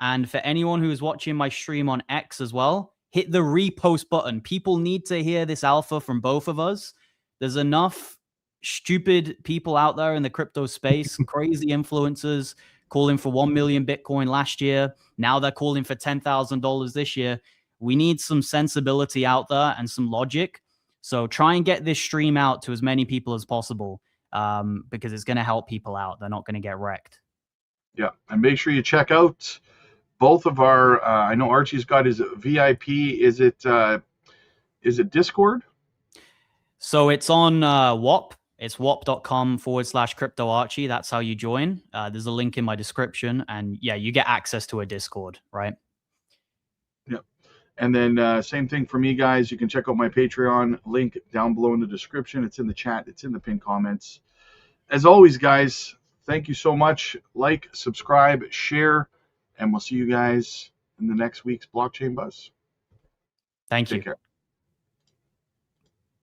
And for anyone who is watching my stream on X as well, hit the repost button. People need to hear this alpha from both of us. There's enough stupid people out there in the crypto space, crazy influencers calling for 1 million Bitcoin last year. Now they're calling for $10,000 this year. We need some sensibility out there and some logic. So try and get this stream out to as many people as possible, because it's going to help people out. They're not going to get wrecked. Yeah, and make sure you check out both of our, I know Archie's got his VIP. Is it Discord? So it's on WAP. It's wap.com/cryptoarchie. That's how you join. There's a link in my description. And yeah, you get access to a Discord, right? Yep. And then same thing for me, guys. You can check out my Patreon link down below in the description. It's in the chat. It's in the pinned comments. As always, guys, thank you so much. Like, subscribe, share. And we'll see you guys in the next week's Blockchain Buzz. Thank you. Take care.